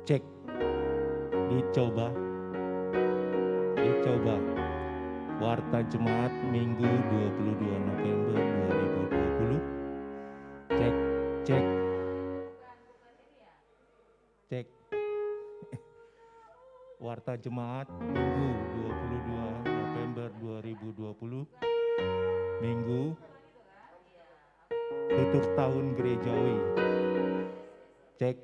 Cek, dicoba, dicoba. Warta Jemaat Minggu 22 November 2020. Cek, cek, cek. Warta Jemaat Minggu 22 November 2020. Minggu tutup tahun gerejawi. Cek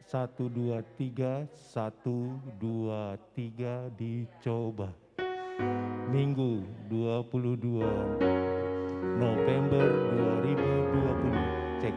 1 2 3 1 2 3 dicoba. Minggu 22 November 2020. Cek.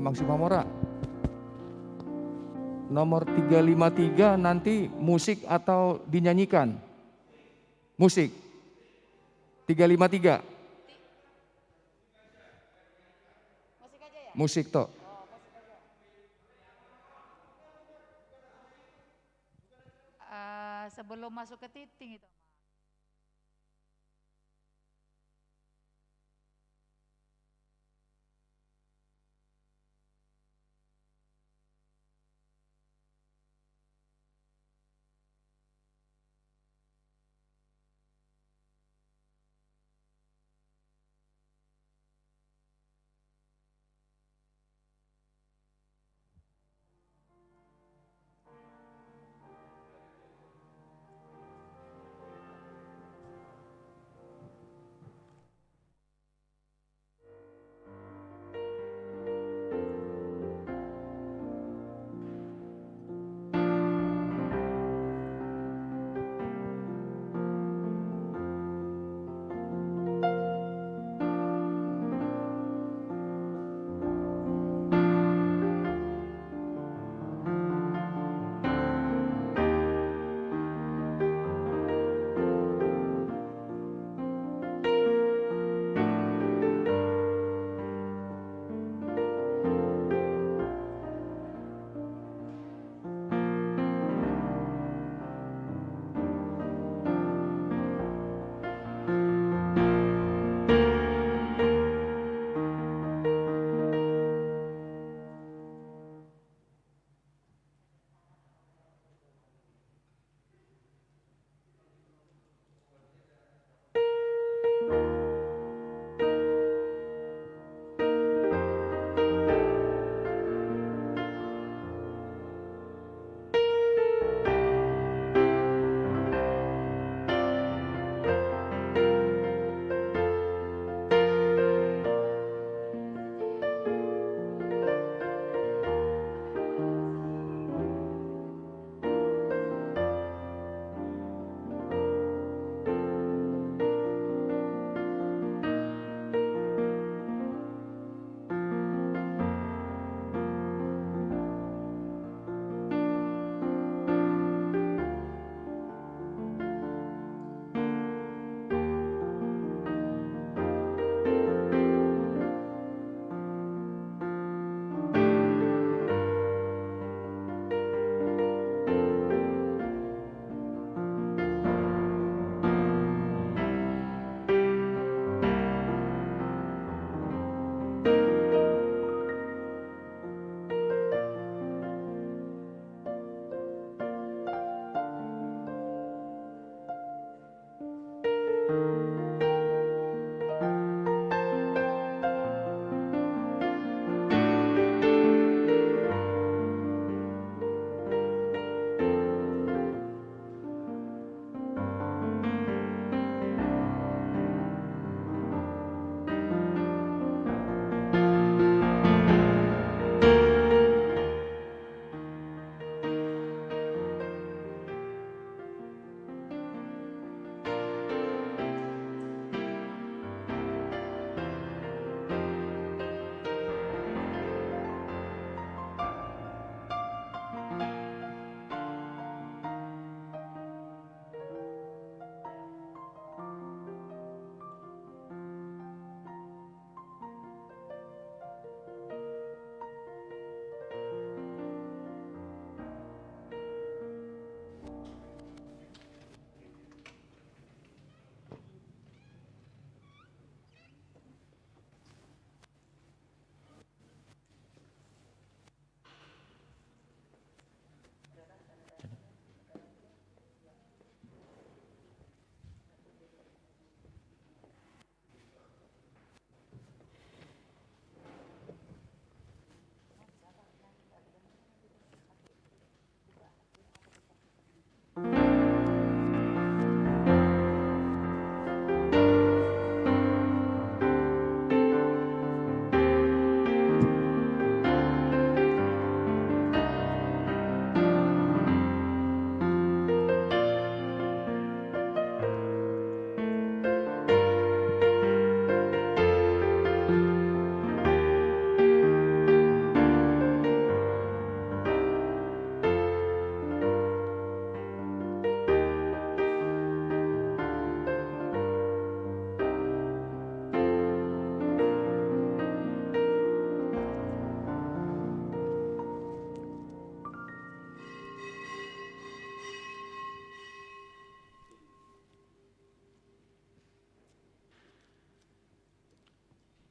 Bang Sukmamora. Nomor 353 nanti musik atau dinyanyikan? Musik. 353. Musik aja ya? Musik toh. Sebelum masuk ke titing itu.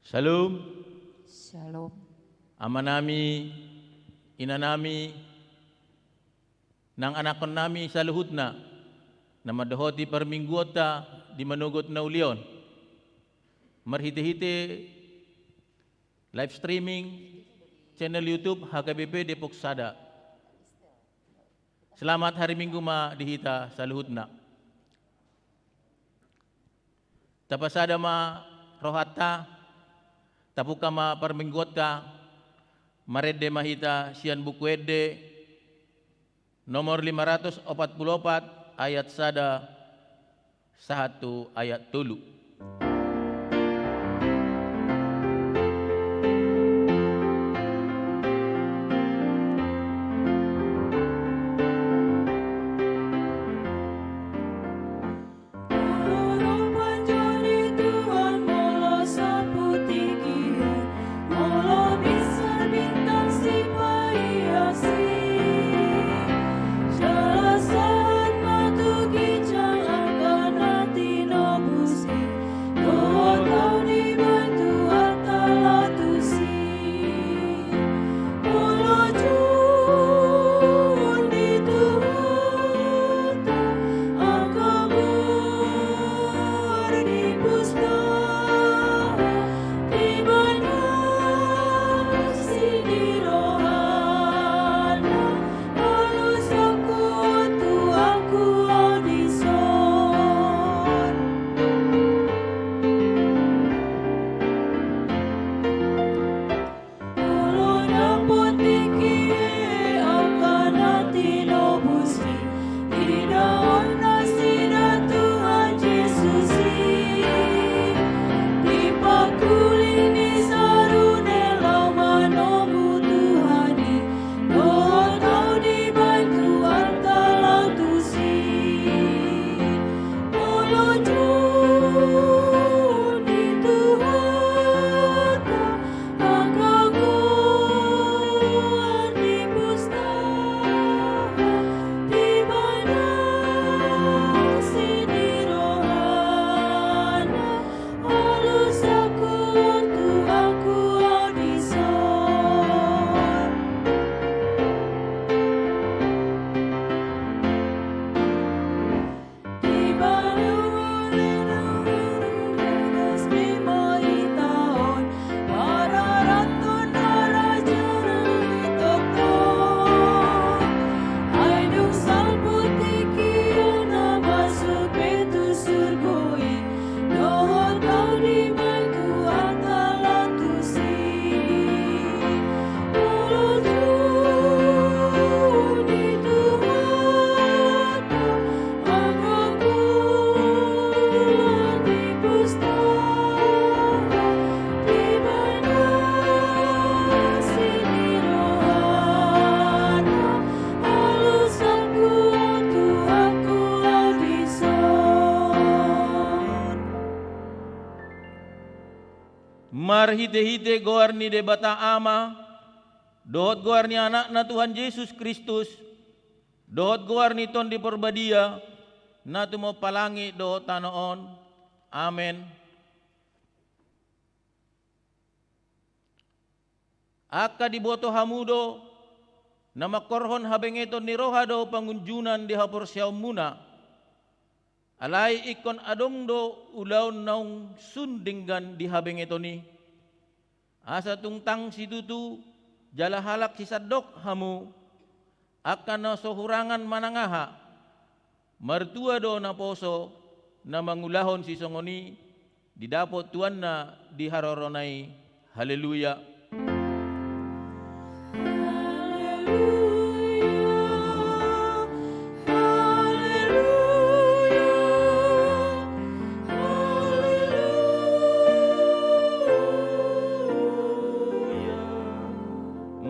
Shalom. Shalom. Ama nami, ina nami, nang anakon nami sa luhut na madahoti parmingguota di manugot na ulion. Marhite-hite live streaming channel YouTube HKBP Depok Sada. Selamat hari Minggu ma dihita sa luhut na. Tapasada ma rohata, tapuka ma parmingguota, Marede mahita sian bukwede nomor 544 ayat sada 1 ayat 3. Marhite-hite goar ni debata ama, dohot goar ni anak na Tuhan Yesus Kristus, dohot goar ni ton di perbadia, na tumo palangi dohot tanoon. Amen. Aka diboto hamudo, na makorhon habengeton ni rohado pangunjunan di hapor siyaw muna, alay ikon adongdo ulaw naung sundinggan di habengeton ni, asa tungtang si tutu jala halak si sadok hamu akan na sohurangan manangaha martua do na poso na mangulahon si songoni didapot tuan na di haroronay. Haleluya.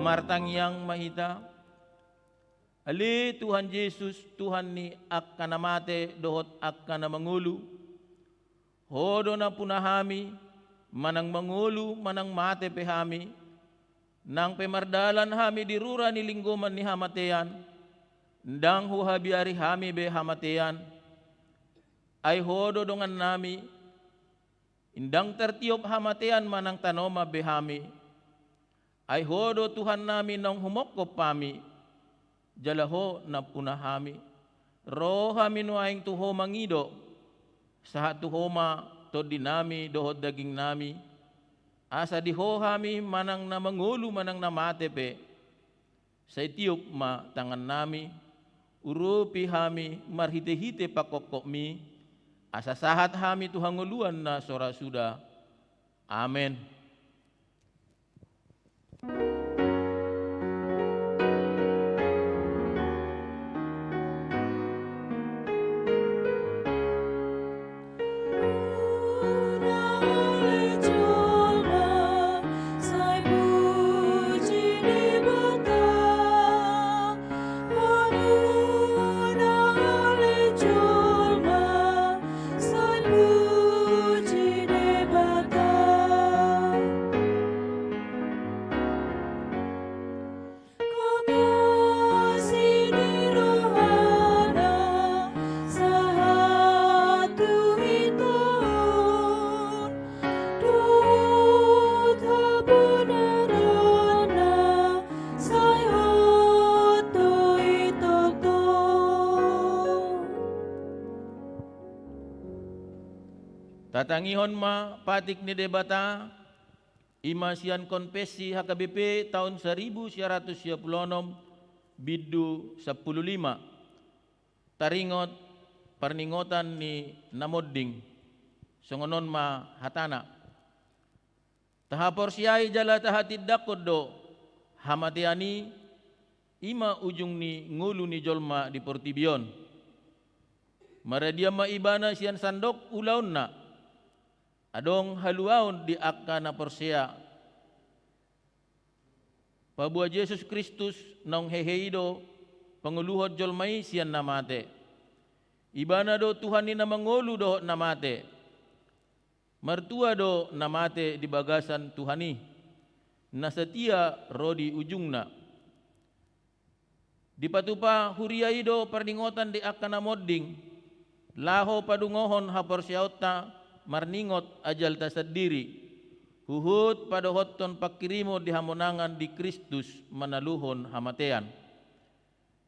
Martang yang mahita, ali Tuhan Yesus, Tuhan ni akka namate dohot akka na mangulu, hodo na punahami, manang mangulu, manang mate pehami, nang pemardalan hami dirura ni linggoman ni hamatean, ndang huhabiari hami be hamatean, ay hodo dongan nami, indang tertiup hamatean manang tanoma behami, ay hodo Tuhan namin nang humokop pami, jalaho na punahami, rohami no aing tuho mangido, sahat tuhoma to dinami dohod daging nami, asa dihohami manang na mangulu manang na matepe, sa itiup ma tangan nami, urupi hami marhite-hite pakokok mi, asa sahat hami tuhanguluan na sora suda. Amen. Tatangihon ma patik ni debata imasian konfesi HKBP tahun 1926 biddu 15 taringot perningotan ni namodding songonon ma hatana tahapor siai jala tahatid dakodo hamatiani ima ujung ni ngulu ni jolma di portibion maradia ma ibana sian sandok ulaun na adong haluaon di akka na porsea pabua Yesus Kristus nong heheido panguluhod jolmai sian namate ibana do Tuhan ni namangolu do namate mertua do namate di bagasan Tuhani nasetia rodi ujungna di patupa huriaido perningotan di akka na modding laho padungohon haporsiautna marningot ajal tasadiri huhut pada hoton pakirimo di hamonangan di Kristus manaluhon hamatean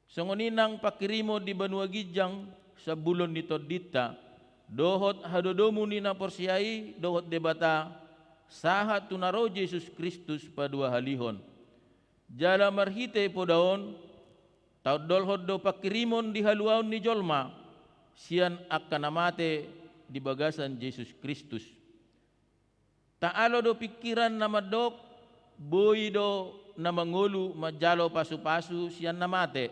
songoninang pakirimo di Banua Gijang sa bulon ni Todita dohot hadodomu ni naporsiai dohot debata sahat tunaro Yesus Kristus padua halihon jala marhite podaon taud dolhot do pakirimon di haluaon ni jolma sian akanamate di bagasan Yesus Kristus. Taalo do pikiran na madok, boy do na mangulu majalo pasu-pasu siyan namate.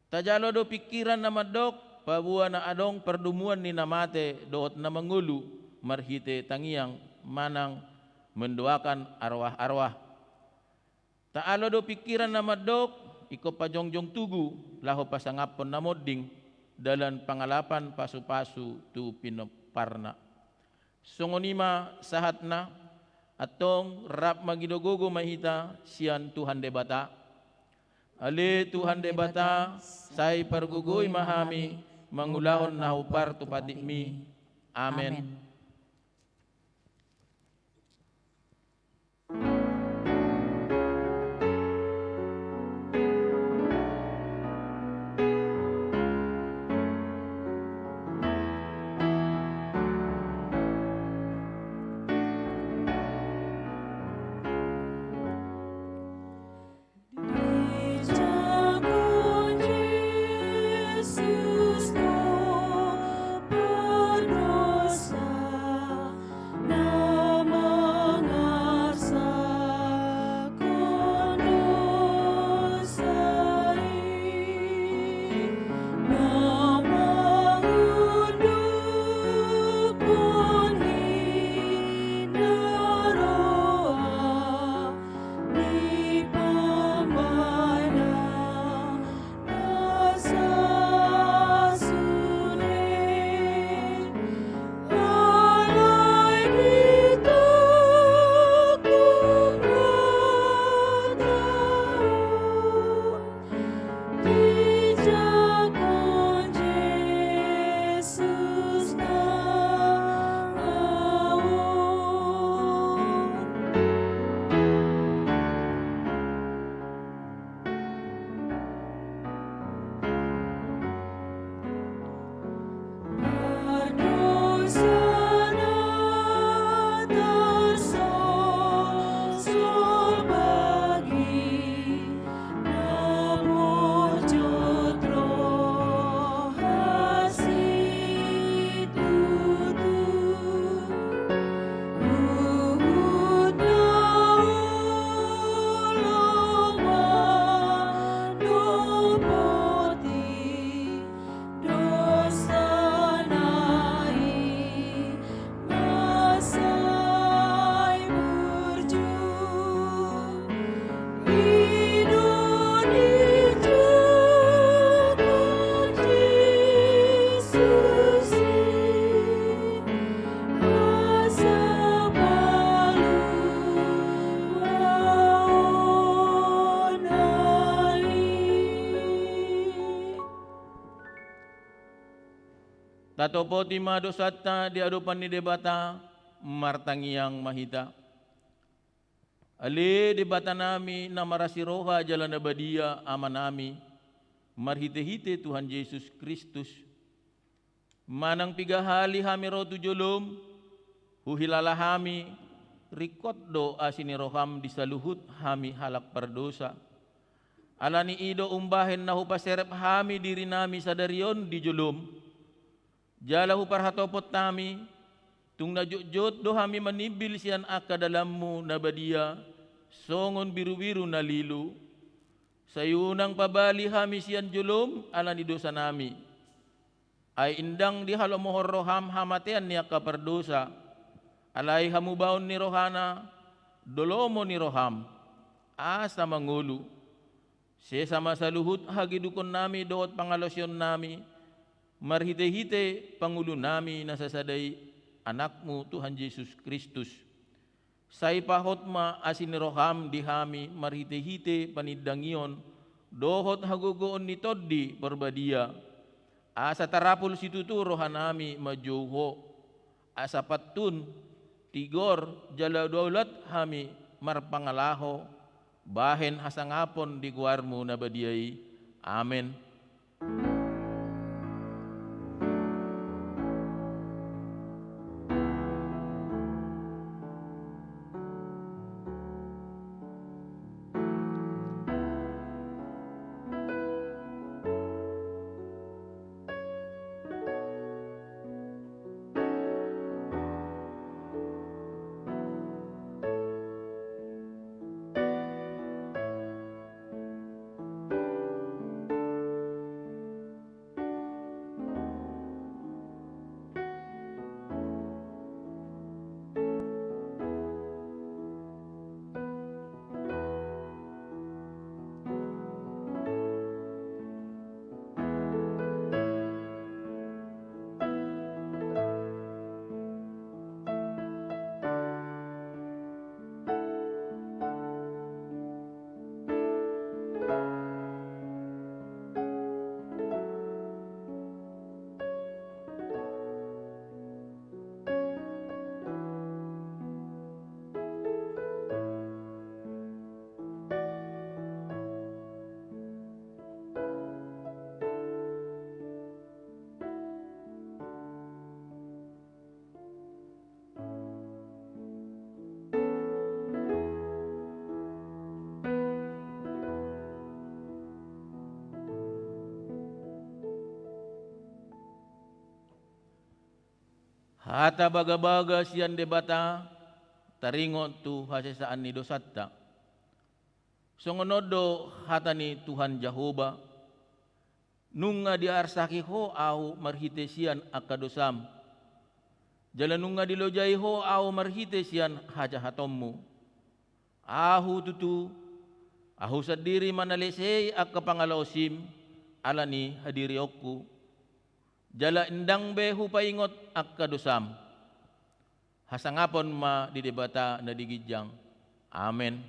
Tajalo do pikiran na madok, pabuwa na adong perdumuan ni namate doot na mangulu marhite tangiang manang mendoakan arwah-arwah. Taalo do pikiran na madok, iko pajongjong tugu, laho pasangapon na modding, dalan pangalapan pasu-pasu tu pinoparna. Songonima sahatna atong rap magidogogo mahita sian Tuhan debata. Ale Tuhan debata say pargugoy mahami mangulahon na hupar tupatik mi. Amen. Yesus no berdosa. Tatopo tima dosata di adupan ni debata martangiang mahita. Ali debata nami na marasi roha jalan abadia ama nami marhite-hite Tuhan Yesus Kristus. Manang pigahali hami rotu jolom huhilala hami rikot do asini roham disaluhut hami halak perdosa. Alani ido umbahen nahu paserep hami diri nami sadarion di jolom. Jalahu parhatopot nami, tung najut-jut do hami manibil sian aka dalammu nabadia, songon biru-biru nalilu. Sayunang pabali hami sian julum alani dosa nami. Ay indang di halo mohor roham hamatean ni aka perdosa. Alay hamubaon ni rohana, dolomo ni roham, asa mangulu. Sesama saluhut hagidukon nami doot pangalosyon nami, marhite-hite pangulo nami nasasaday anakmu Tuhan Yesus Kristus. Say pahot ma asin roham dihami marhite-hite paniddangion dohot hagugoon ni toddi perbadia. Asa tarapul situtu rohanami majuho. Asa patun tigor jala daulat hami marpangalaho bahen hasangapon di guarmu nabadiai. Amen. Hata baga-baga sian debata taringon tu hasesaan ni dosatta. Songonodo hata ni Tuhan Jehovah nunga diarsaki ho au marhite sian akadosam. Jalan nunga dilojai ho au marhite sian hajahatommu. Ahu tutu ahu sadiri manalesei akapangalosim alani hadiri okku. Jala endang behu paingot akadosam. Hasangapon ma di debata na digijang. Amen.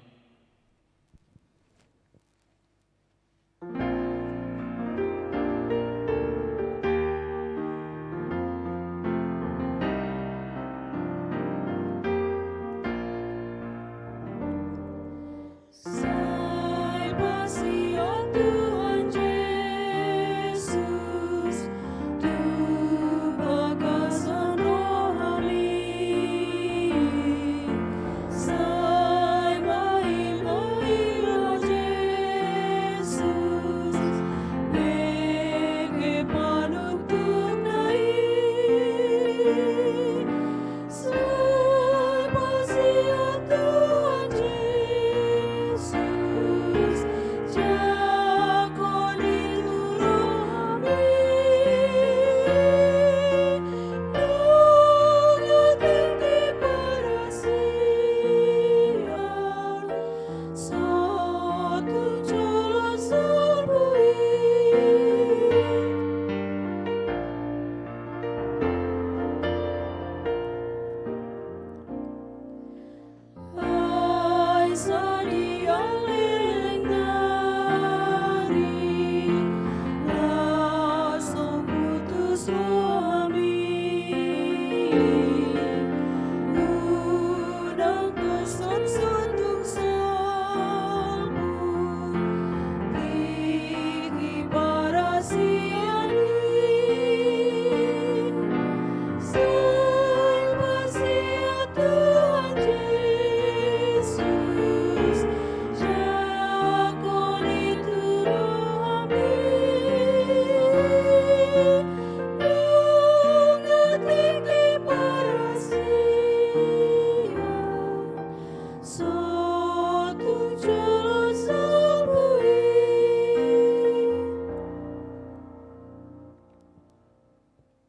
Sai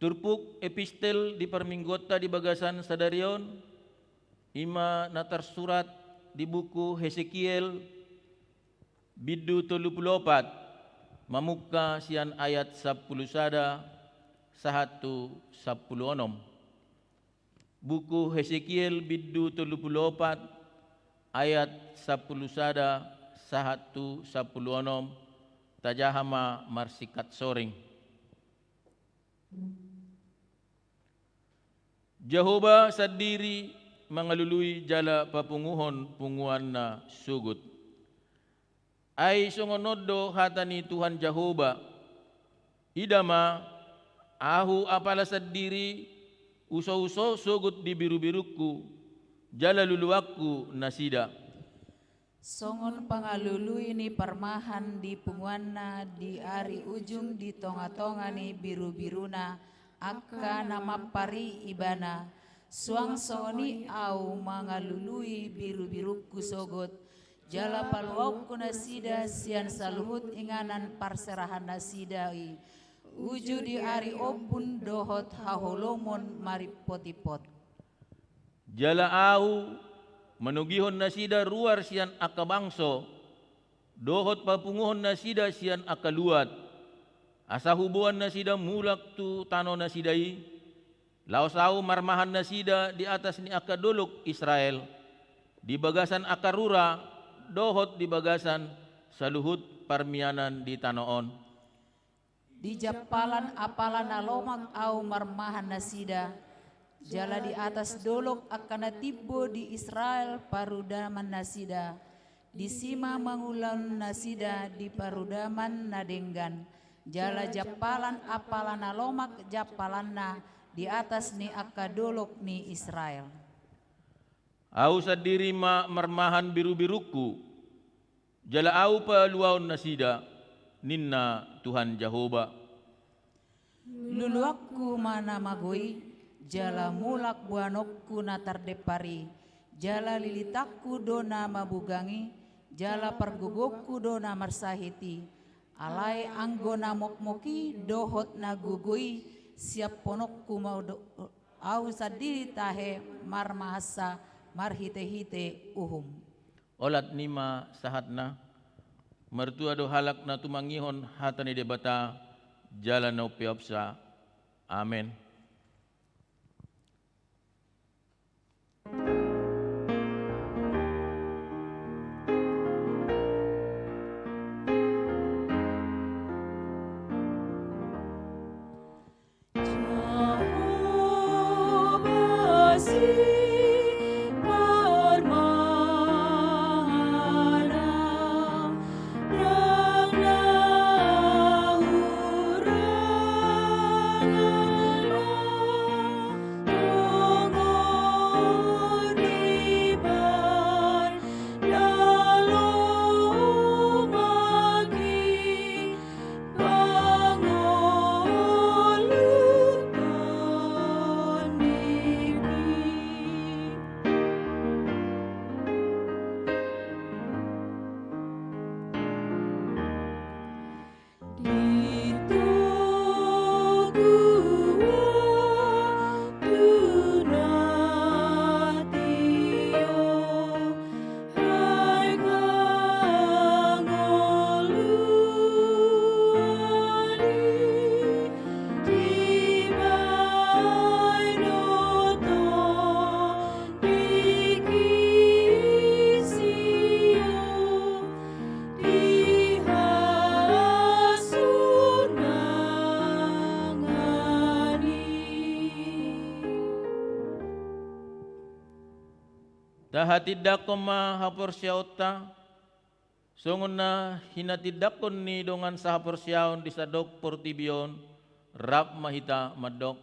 turpuk epistel di perminggota di bagasan sadarion, ima natar surat di buku Hesekiel bidu 34 mamuka sian ayat 10 sada 1:16. Buku Hesekiel bidu 34 ayat 10 sada 1:16 tajahama marsikat soring. Jehovah sendiri mengalului jala papunguhon punguan na sugut. Ay songonodo hatani Tuhan Jehovah, idama ahu apala sendiri uso-uso sugut di biru-biruku, jala luluakku nasida. Songon pangalului ni parmahan di punguanna di ari ujung di tonga-tonga ni biru-biruna akka nama pari ibana. Suang songoni au mangalului biru-biruku sogot. Jala paluauku nasida sian saluhut inganan parserahan nasidai. Uju di ari obun dohot haholomon maripotipot. Jala au manugihon nasida ruar sian akabangso, dohot papunguhon nasida sian akaluat, asa hubuan nasida mulak tu tano nasidai, laosau marmahan nasida di atas ni akadolok Israel, di bagasan akarura, dohot di bagasan saluhut parmianan di tanoon. Di japalan apalan alomak au marmahan nasida, jala di atas dolok akan tibo di Israel parudaman nasida. Di sima mangulan nasida di parudaman nadenggan. Jala japalan apalan alomak japalanna di atas ni akadolok ni Israel. Au sadiri ma marmahan biru-biruku, jala au paluaon nasida, ninna Tuhan Jehovah. Luluakku mana magoi, jala mulak buanokku natar depari, jala lilitakku dona mabugangi, jala pergugokku dona marsahiti, alai anggona mokmoki dohot nagugui, siap ponokku mau au sadiri tahe marmahasa marhite-hite uhum. Olat nima sahatna, mertua do halak na tumangihon hatani debata, jala no piopsa. Amen. Tahatidak koma hapor syaota, songon na hinatidakon ni dongan sa hapor syaon di sadok portibion, rap mahita madok,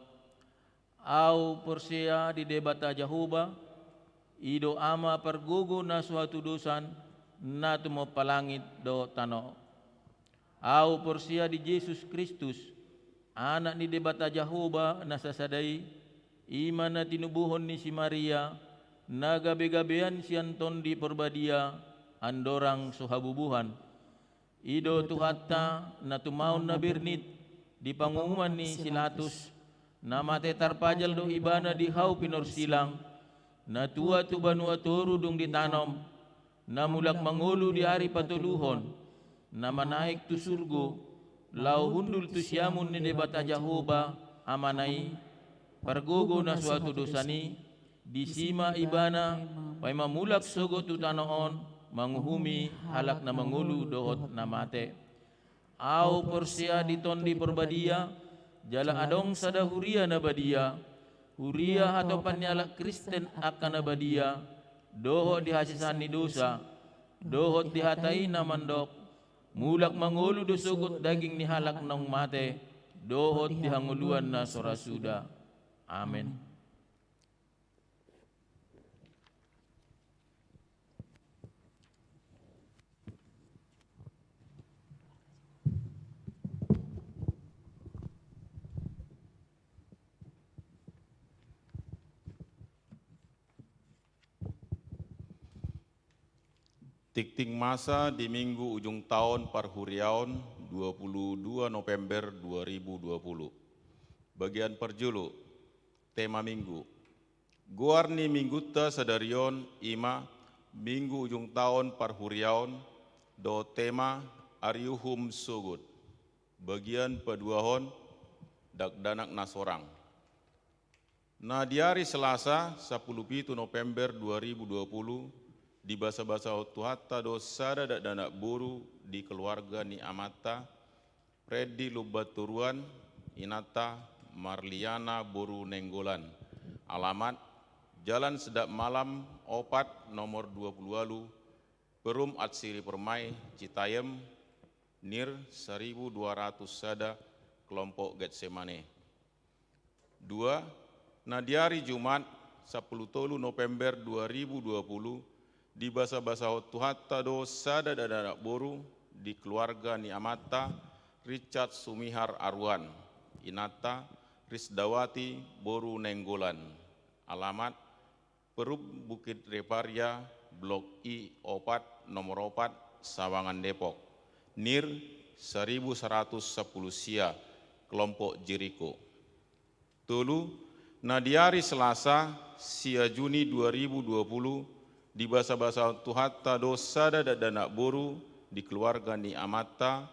au porsia di debata Jehovah, ido ama pergugu na suatu dosan, na tumo palangit do tano. Au porsia di Yesus Kristus, anak ni debata Jehovah nasasadai, iman na tinubuhon ni si Maria, nagabe-gabean sianton di perbadia andorang suhabubuhan. Ido tuhatta na tumaon na birnit di pangumuman ni Silatus nama te tarpajal do ibana di hau pinor silang, na tua tu banua toru dung ditanam, na mulak mangulu di hari patuluhon, na manaik tu surgo, lau hundul tu siamun ni debata Jahoba, amanai, pargogo na suatu dosani, disima ibana, pai mamulak sogo tu tanoon, manguhumi halak na mangulu dohot na mate. Au porsia ditondi perbadia, jala adong sada huria na badia, huria atau panyala Kristen akan na badia, dohot dihasisan ni dosa, dohot dihatai na mandok, mulak mangulu dosugot daging ni halak nang mate, dohot dihanguluan na sorasuda. Amen. Tikting masa di minggu ujung tahun Parhuriaon 22 November 2020. Bagian perjulu, tema minggu. Guarni mingguta sadarion ima minggu ujung tahun Parhuriaon do tema Ariuhum Sugut. Bagian peduahon dakdanak nasorang. Nah di hari Selasa 17 November 2020 di bahasa-bahasa Tuhatta dosada dak danak buru di keluarga ni amata Freddy Lubaturuan Inata Marliana Buru Nenggolan. Alamat Jalan Sedap Malam Opat nomor 20 Walu Perum Atsiri Permai Citayam Nir 1200 Sada kelompok Getsemane. 2. Nah di hari Jumat 10 November 2020 di bahasa-bahasa Tuhatta dosada dadak boru di keluarga ni amata Richard Sumihar Arwan Inata Risdawati Boru Nenggolan. Alamat Perub Bukit Reparia Blok I Opat nomor 4 Sawangan Depok. Nir 1110 Sia kelompok Jericho. Tulu nah di hari Selasa Sia Juni 2020 di bahasa-bahasa Tuhatta dosada dadak boru di keluarga ni amata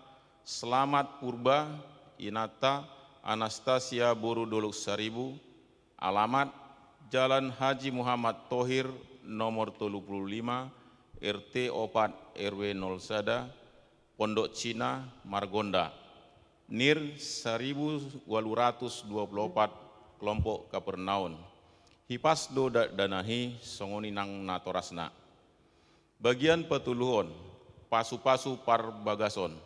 Selamat Purba Inata Anastasia Boru Dolok Saribu. Alamat Jalan Haji Muhammad Tohir nomor 35 RT 4 RW 0 Sada Pondok Cina Margonda. Nir 1224 kelompok Kapernaun. Hipas do danahi songoni nang natorasna. Bagian petuluhon pasu-pasu parbagason.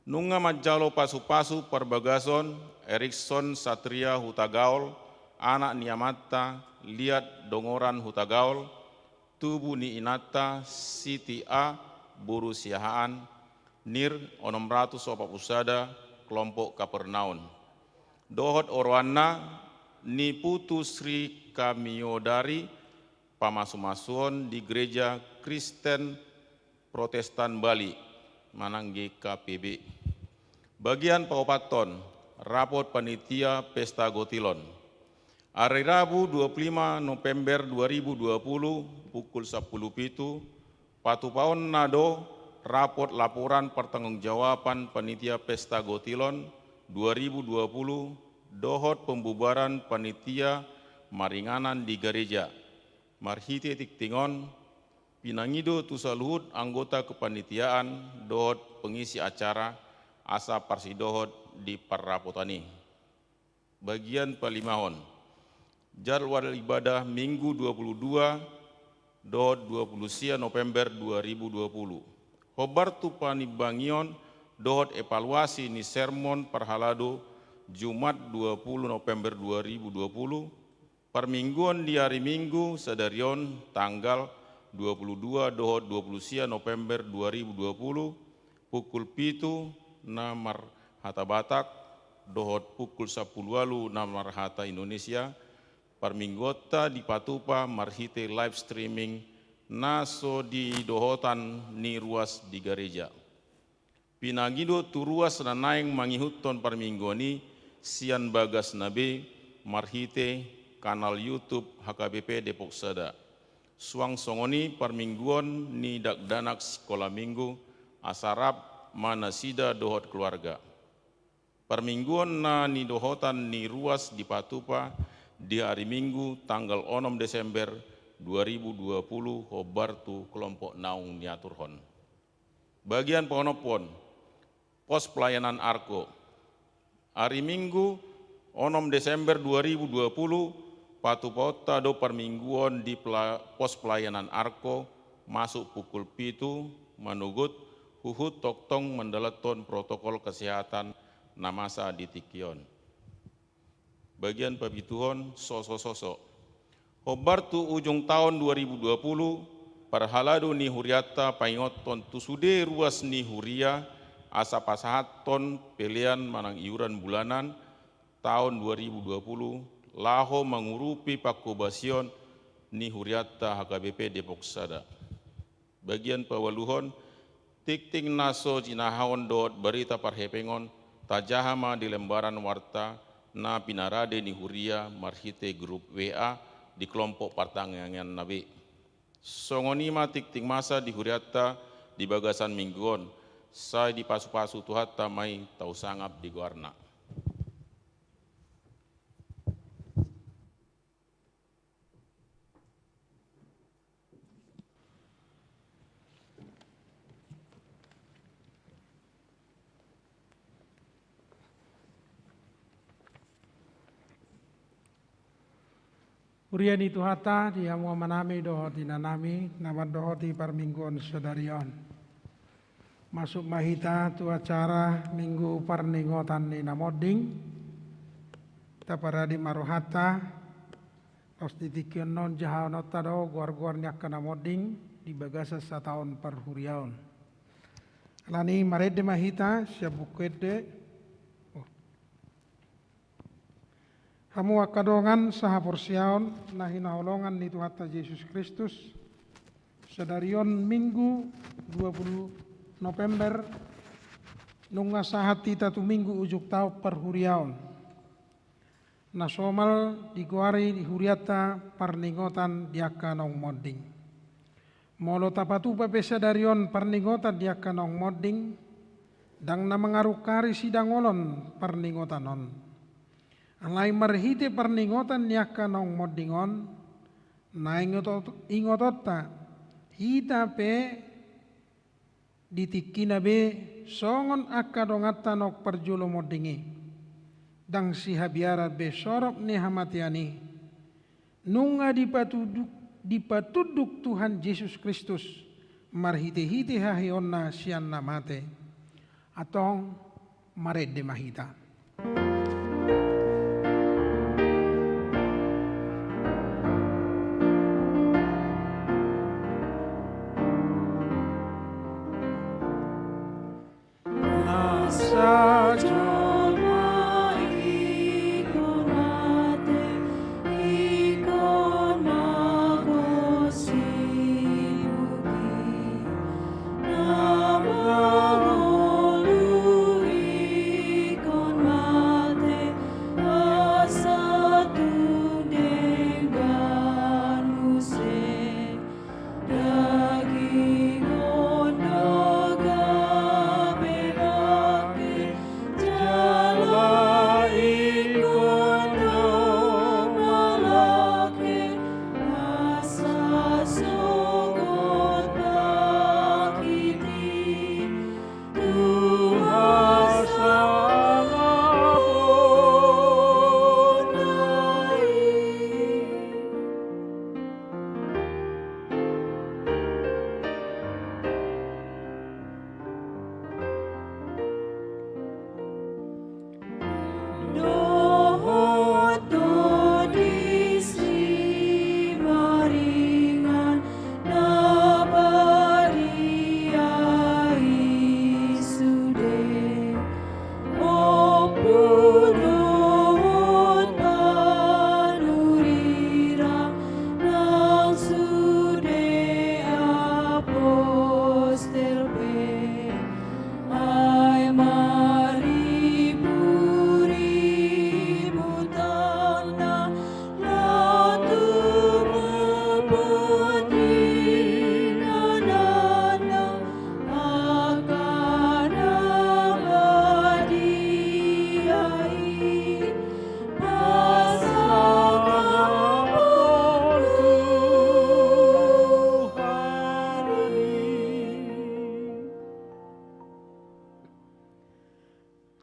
Nunga majalo pasu-pasu parbagason Erikson Satria Hutagaul anak niamata liat dongoran Hutagaul tubuh ni inata Siti A Buru Siahaan Nir 600 Usada kelompok Kapernaun. Dohot Orwana ni putu Sri Kamiodari pamasumasuon di Gereja Kristen Protestan Bali Manang GKPB. Bagian paupaton rapot panitia Pesta Gotilon. Hari Rabu 25 November 2020 pukul 10.07 Patupaon nado rapot laporan pertanggungjawaban panitia Pesta Gotilon 2020 dohot pembubaran panitia maringanan di gereja. Marhite tiktingon pinangido tusaluhut anggota kepanitiaan dohot pengisi acara asa parsidohot di parrapotani. Bagian palimahon jadwal ibadah Minggu 22 dohot 20 November 2020. Hobartu panibangion dohot evaluasi ni sermon parhalado Jumat 20 November 2020 permingguan di hari Minggu sadarion tanggal 22 dohot 20 November 2020 pukul 7 namar hata Batak dohot pukul 10 walu namar hata Indonesia perminggota di Patupa marhite live streaming naso di dohotan ni ruas di gereja. Pinagido tu ruas na naing mangihuton perminggoni sian bagas nabe marhite kanal YouTube HKBP Depok Sada. Suang songoni permingguan ni dakdanak sekolah minggu asarap manasida dohot keluarga. Permingguan na ni dohotan ni ruas di Patupa di hari Minggu tanggal 6 Desember 2020 hobartu kelompok naung niaturhon. Bagian penonopon pos pelayanan Arko. Hari Minggu 6 Desember 2020 Patupota do permingguan di pos pelayanan Arko masuk pukul 7 manugut huhut toktong mendeleton protokol kesehatan namasa di Tikion. Bagian pabituhon sosok-sosok. Hobartu ujung tahun 2020 parhaladu ni huriata paingoton tusude ruas ni huria asa pasahaton pelian manang iuran bulanan tahun 2020 laho mengurupi pakubasion ni huriata HKBP Depok Sada. Bagian pawaluhon tikting naso jinahawon dot berita parhepengon tajahama di lembaran warta na pinarade ni huria marhite grup WA di kelompok partangangan nabi. Songonima tikting masa di huriata di bagasan mingguon saya di pasu-pasu tuhata mai tau sangap di guarna. Urian itu hata dia mau manami dohoti nanami nama dohoti permingguan sedarion. Masuk mahita tu acara minggu parningotan ni namoding. Tapara di maruhata. Tos ditikion non jahau nota do guar-guar nyak namoding di bagasa setahun perhuriaon. Lani marede mahita siap bukede. Kamu akadongan saha porsiaon nahi naholongan ni Tuhan Yesus Kristus sedarion Minggu 20 November nunga sahati tatu minggu ujuk tau perhuriaon nasomal diguari di huriata parningotan diaka nong modding molo tapatu pepe sedarion parningotan diaka nong modding dang na mangarukari sidang olon parningotanon. Alai marhite perningotan nyaka nong modingon na ingotota hita pe ditikina be songon akka dongata nok perjulo modingi dang si habiara be sorop ni hamatiani nunga dipatuduk Tuhan Yesus Kristus marhite-hite hahionna sian namate atong marede mahita.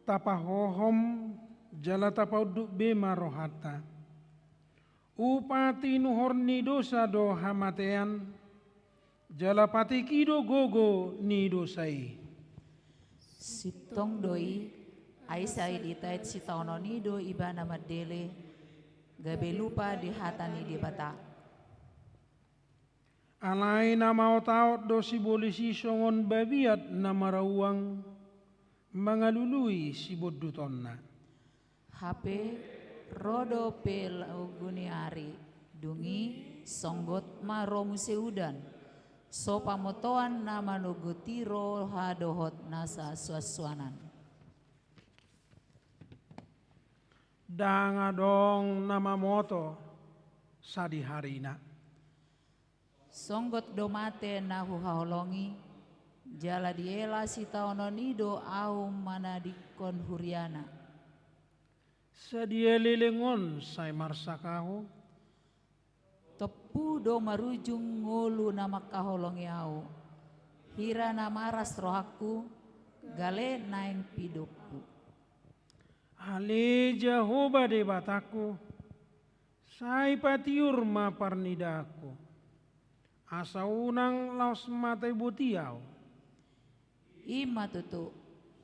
tapahohom jala tapauduk bema rohata. Upati nuhorni dosa do hamatean, jala patikido gogo ni dosai. Sitong doi, aisai ditait sitaono nido ibana madele, gabe lupa di hatani di bata. Alai nama otaot do si bolisi songon babiat na marawang mangalului si bodutonna. Hape rodo pelaguni ari dungi songgot maromu seudan sopa motoan nama nugutiro hadohot nasa suaswanan. Danga dong nama moto sadi harina. Songgot domate na huhaholongi jala diela sitaono nido au mana dikon huriana. Sadia lelengon sai marsakaho. Tepu do marujung ngolu nama kaholongi au. Hira namaras rohaku gale naing pidupku. Ale Jehovah de bataku. Sai patiur ma parnidaku. Asa unang laos matai butiau. Ima tutu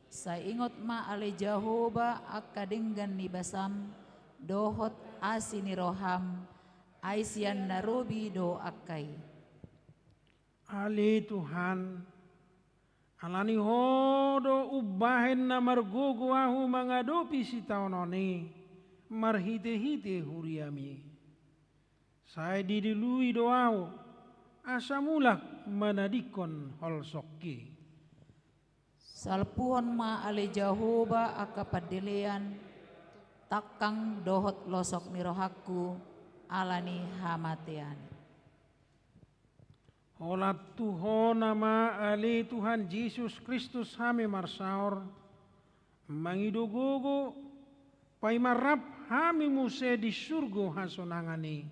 sa ingot ma ale Jehovah akadenggan ni basam dohot asini roham aisian narobi do akai. Ale Tuhan alani hodo ubahen na margogo ahu mangadopi si taononi marhite-hite huriami. Saya didilui doau asamulak manadikon hol sokki. Salpuhon ma ale Jehovah akapadelean takang dohot losok ni rohaku alani hamatean. Holat Tuhan nama ale Tuhan Yesus Kristus hame marsaor mangidogogo pai marap hami muse di surgo hasonangani.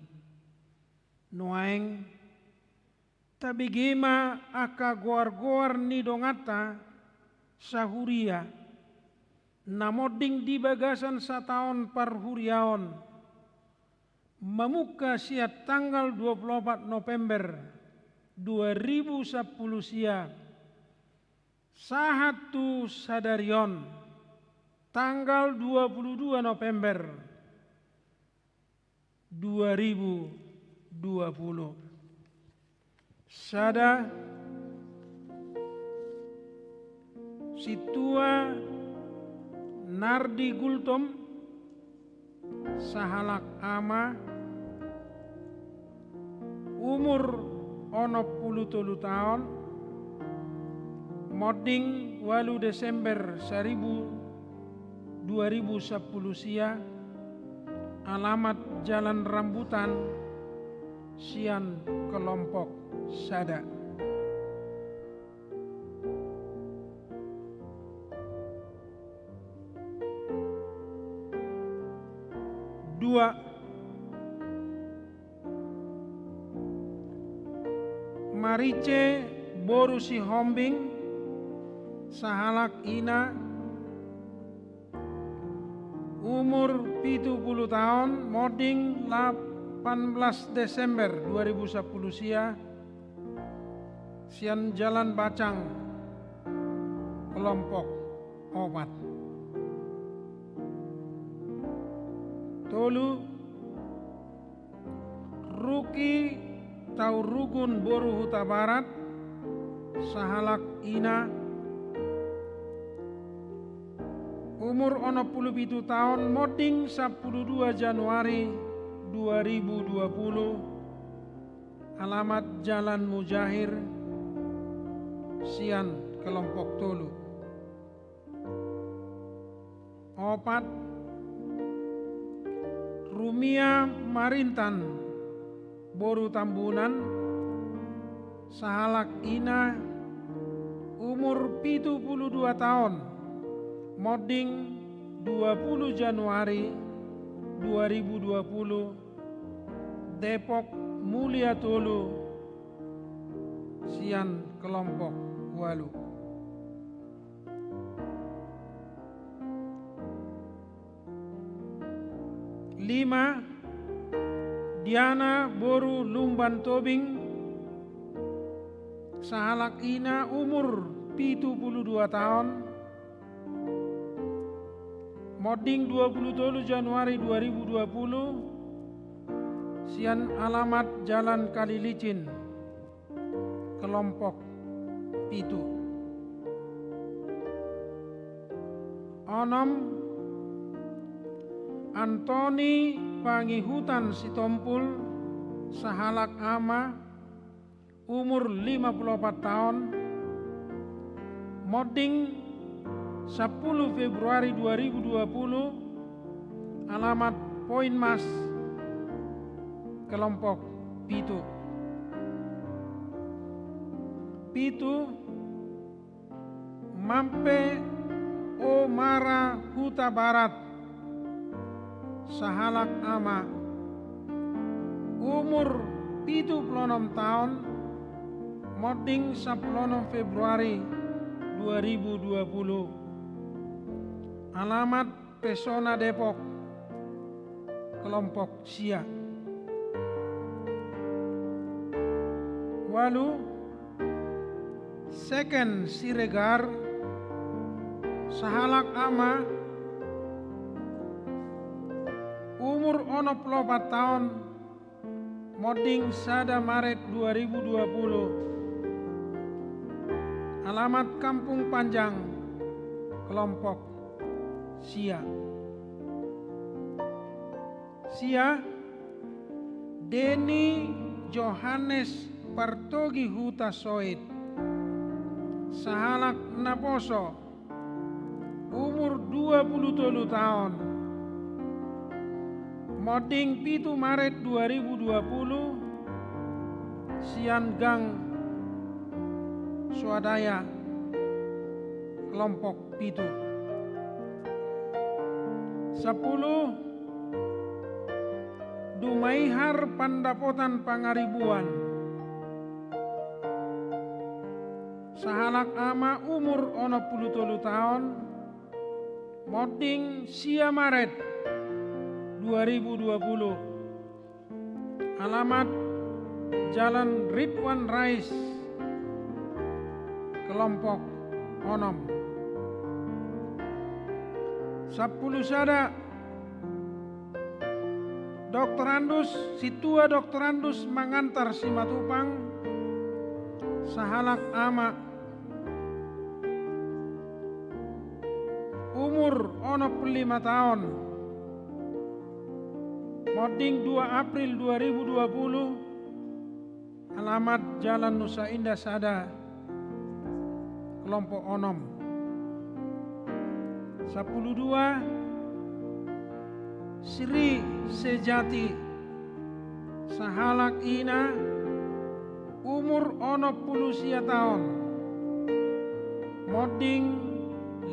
Noaeng tabigema aka goar-goar ni dongata sahuria namoding di bagasan sataon parhuriaon mamuka siat tanggal 24 November 2010 sia sahatu sadarion tanggal 22 November 2020 sada situa Nardi Gultom sahalak ama umur 63 tahun moding 8 Desember 2010 sia alamat Jalan Rambutan Sian Kelompok Sada. Dua Marice Borusi Hombing sahalak ina umur 70 tahun moding 18 Desember 2010 sia Sian Jalan Bacang Kelompok Obat. Tolu Ruki Taurugun Boru Huta Barat sahalak ina umur 67 tahun moding 12 Januari 2020 alamat Jalan Mujahir Sian Kelompok Tolu. Opat Rumia Marintan Boru Tambunan sahalak ina umur 72 tahun moding 20 Januari 2020 Depok Mulia Tolu Sian Kelompok Walu. 5 Diana Boru Lumban Tobing sahalak ina umur 72 tahun. Modding 27 Januari 2020. Sian alamat Jalan Kalilicin, kelompok pitu. Onom Antoni Pangihutan Sitompul sahalak ama umur 54 tahun. Modding 10 Februari 2020. Alamat Poin Mas, kelompok pitu. Pitu Mampe Omara Huta Barat sahalak ama umur 76 tahun. Modding 10 Februari 2020. Alamat Pesona Depok, kelompok Sia. Walu Second Siregar sahalak ama umur 64 tahun. Modding 1 Maret 2020. Alamat Kampung Panjang, kelompok Sia. Sia Deni Johannes Partogi Huta Soit sahalak Naposo umur 27 tahun. Modding 7 Maret 2020. Sian Gang Swadaya, kelompok pitu. 10 Dumaihar Pandapotan Pangaribuan sahalak ama umur 67 tahun. Modding Sia Maret 2020. Alamat Jalan Ridwan Rais, kelompok Onom. 10 Sada Doktorandus Situa Doktorandus Mangantar Simatupang sahalak ama umur 65 tahun. Modding 2 April 2020. Alamat Jalan Nusa Indah Sada, kelompok Onom. 12 Sri Sejati sahalak ina umur 60 tahun. Modding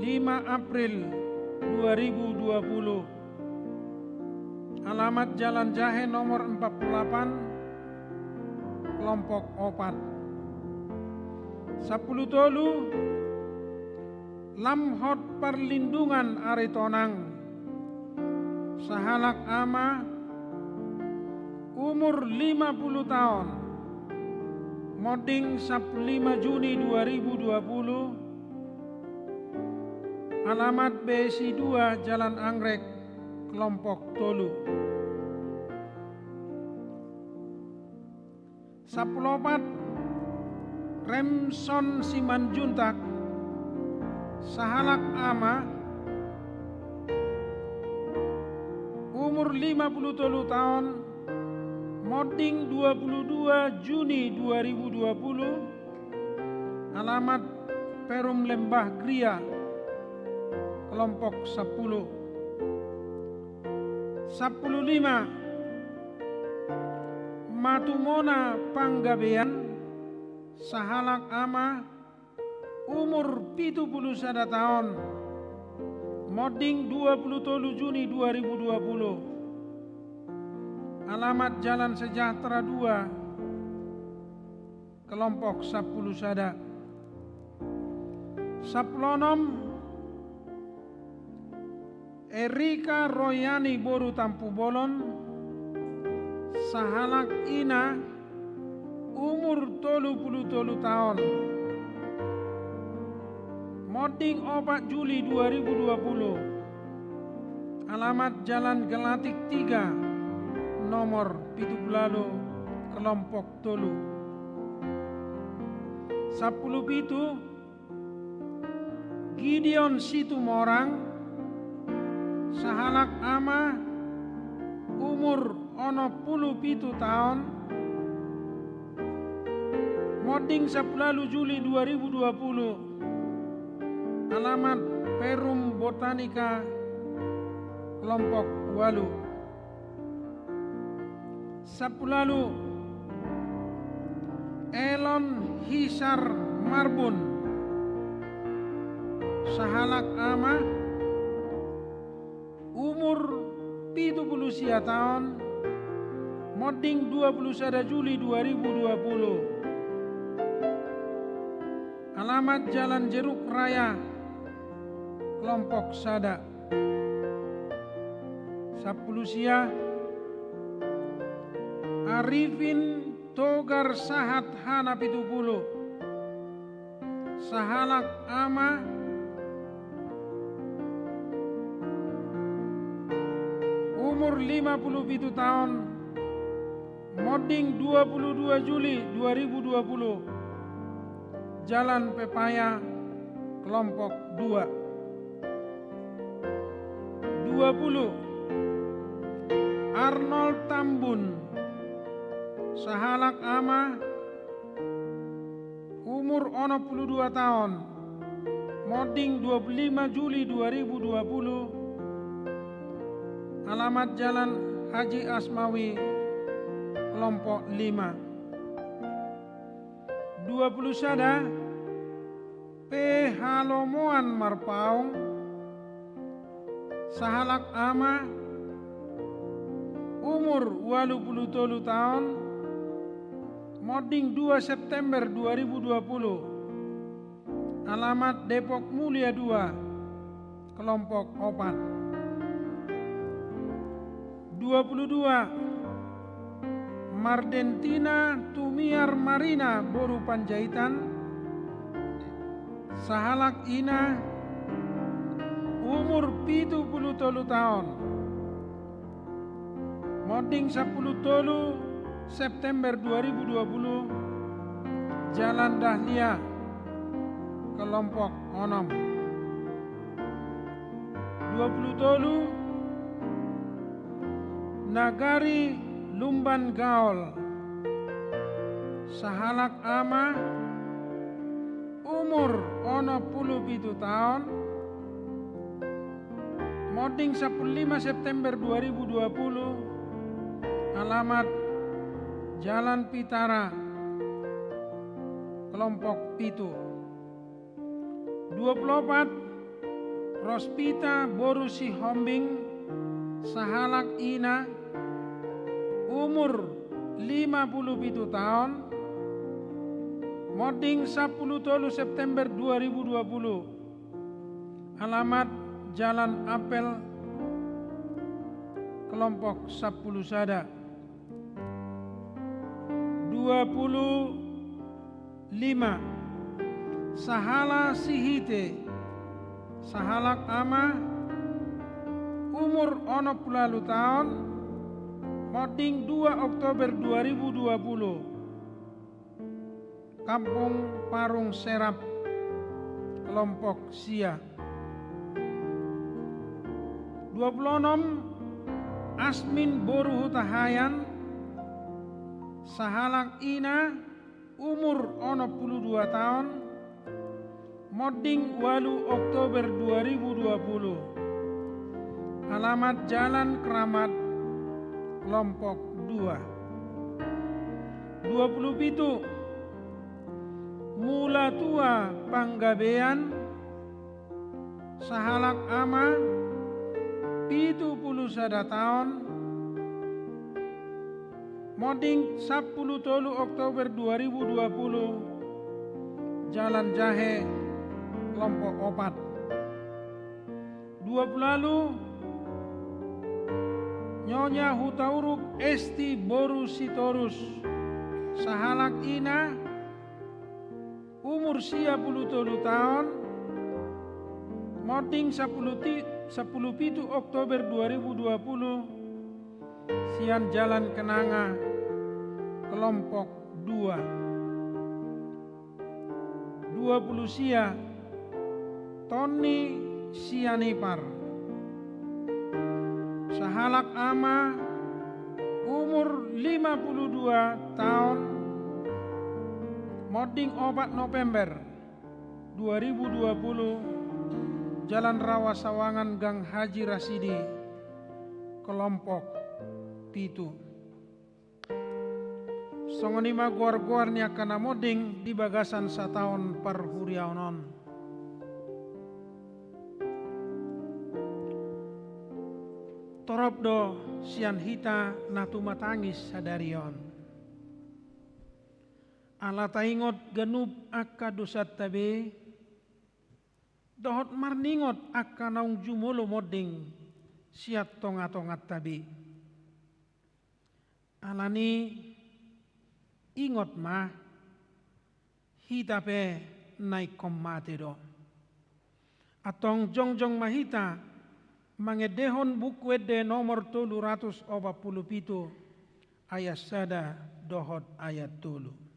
5 April 2020. Alamat Jalan Jahe nomor 48, kelompok Opat. 10 Tolu Lamhot Perlindungan Aritonang sahalak ama umur 50 tahun. Modding 15 Juni 2020. Alamat BSI 2 Jalan Anggrek, kelompok Tolu. 14 Remson Simanjuntak sahalak ama umur 57 tahun. Modding 22 Juni 2020. Alamat Perum Lembah Gria, kelompok 10. 15 Matumona Panggabean sahalak ama umur 71 tahun. Modding 27 Juni 2020. Alamat Jalan Sejahtera 2, kelompok 10 Sada. 16 Erika Royani Boru Tampu Bolon, sahalak ina umur 33 tahun. Moding 4 Juli 2020. Alamat Jalan Gelatik 3, nomor 17, kelompok Tolu. 17 Gideon Situmorang, sahalak ama umur 67 tahun. Moding 10 Juli 2020. Alamat Perum Botanika, kelompok Walu. 10 Elon Hisar Marbun, sahalak ama umur 70 tahun. Moding 21 Juli 2020. Alamat Jalan Jeruk Raya, kelompok Sada. 10 Arifin Togar Sahat Hana 70, sahalak ama umur 57 tahun. Moding 22 Juli 2020. Jalan Pepaya, kelompok 2. 20 Arnold Tambun, sahalak ama umur 62 tahun. Moding 25 Juli 2020. Alamat Jalan Haji Asmawi, kelompok 5. 21 P. Halomoan Marpaung, sahalak ama umur 83 tahun. Moding 2 September 2020. Alamat Depok Mulia 2, kelompok 4. 22 Mardentina Tumiar Marina Boru Panjaitan, sahalak ina umur 73 tahun. Moding 10 September 2020. Jalan Dahlia, kelompok 6. 20 Nagari Lumban Gaul, sahalak ama umur 67 tahun. Moding 15 September 2020. Alamat Jalan Pitara, kelompok Pitu. 24 Rospita Boru Sihombing, sahalak ina umur 57 tahun. Moding 10 September 2020. Alamat Jalan Apel, kelompok 10 Sada. 25 Sahala Sihite, sahalak ama umur 60 tahun. Moding 2 Oktober 2020. Kampung Parung Serap, kelompok Sia. 26 Asmin Boru Hutahayan, sahalak ina umur 62 tahun. Moding 8 Oktober 2020. Alamat Jalan Keramat, kelompok 2. 27 Mula Tua Panggabean, sahalak ama 71 tahun. Moding 10 Oktober 2020. Jalan Jahe, kelompok 4. 20 Nyonya hutauruk esti borusitorus sahalak ina umur 33 tahun moding 17 Oktober 2020 sian Jalan Kenanga kelompok 2 20 sia Tony Sianipar sahalak ama umur 52 tahun moding 4 November 2020 Jalan Rawa Sawangan Gang Haji Rasidi kelompok 7 songonima guar-guarnya kana moding di bagasan satahun per huriaunon. Torobdo sian hita natu matangis sadarion. Ala taingot genub akka dosat tabe dohot marningot akka naung jumulo moding siat tongat-tongat tabe. Alani ingot mah hita pe naik komate do. Atong jongjong mahita mangedehon buku ede nomor 387 ayat sada dohot ayat 3.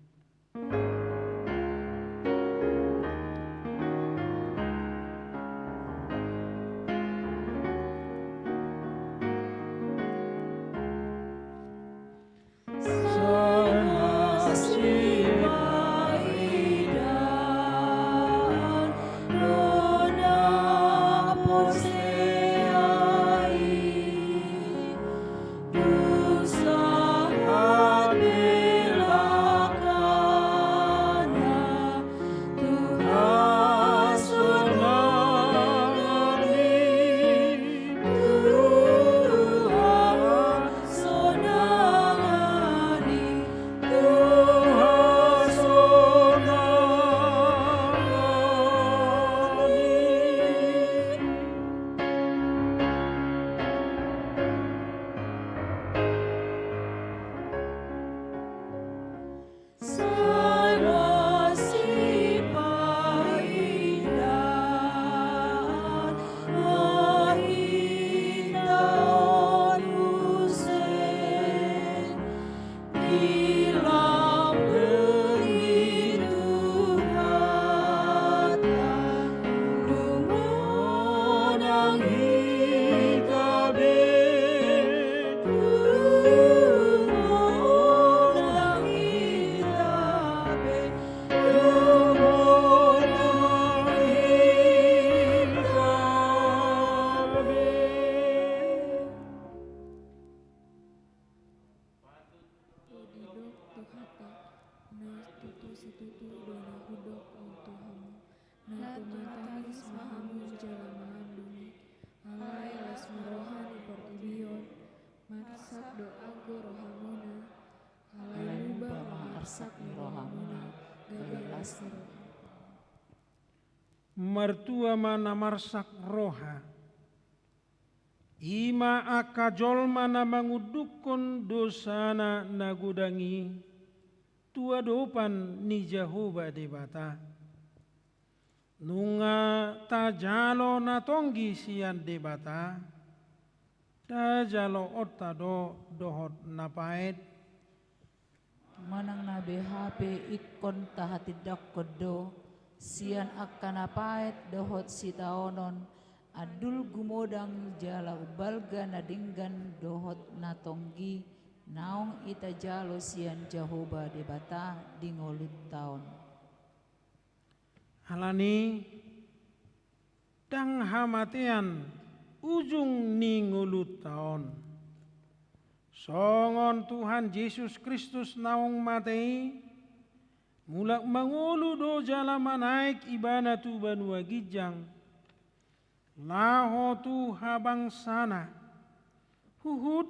Mertua mana marsak roha ima akajol mana mangudukun dosana nagudangi tua dopan ni Jehovah debata nunga tajalo natonggi sian debata tajalo otado dohot napait manang na BHP ikon tahatidak kodo sian akan apait dohot sitaonon adul gumodang jala ubalga nadinggan dohot natonggi naong ita jalo sian Jehovah debata dingolut taon. Alani dang hamatian ujung ningulut taon. Songon Tuhan Yesus Kristus naong matei mulak mangulu do jala manaik ibana tu banua gijang laho tu habang sana huhut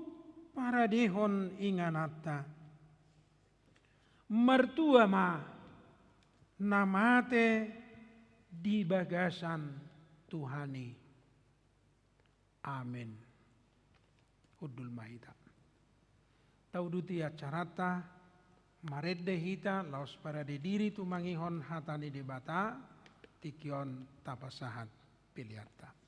para dehon inganata mertua ma namate di bagasan Tuhani. Amin. huddul mahita. Tauduti acarata maredde hita laos pada de diri tu mangihon hatani de bata tikion tapasahat piliarta.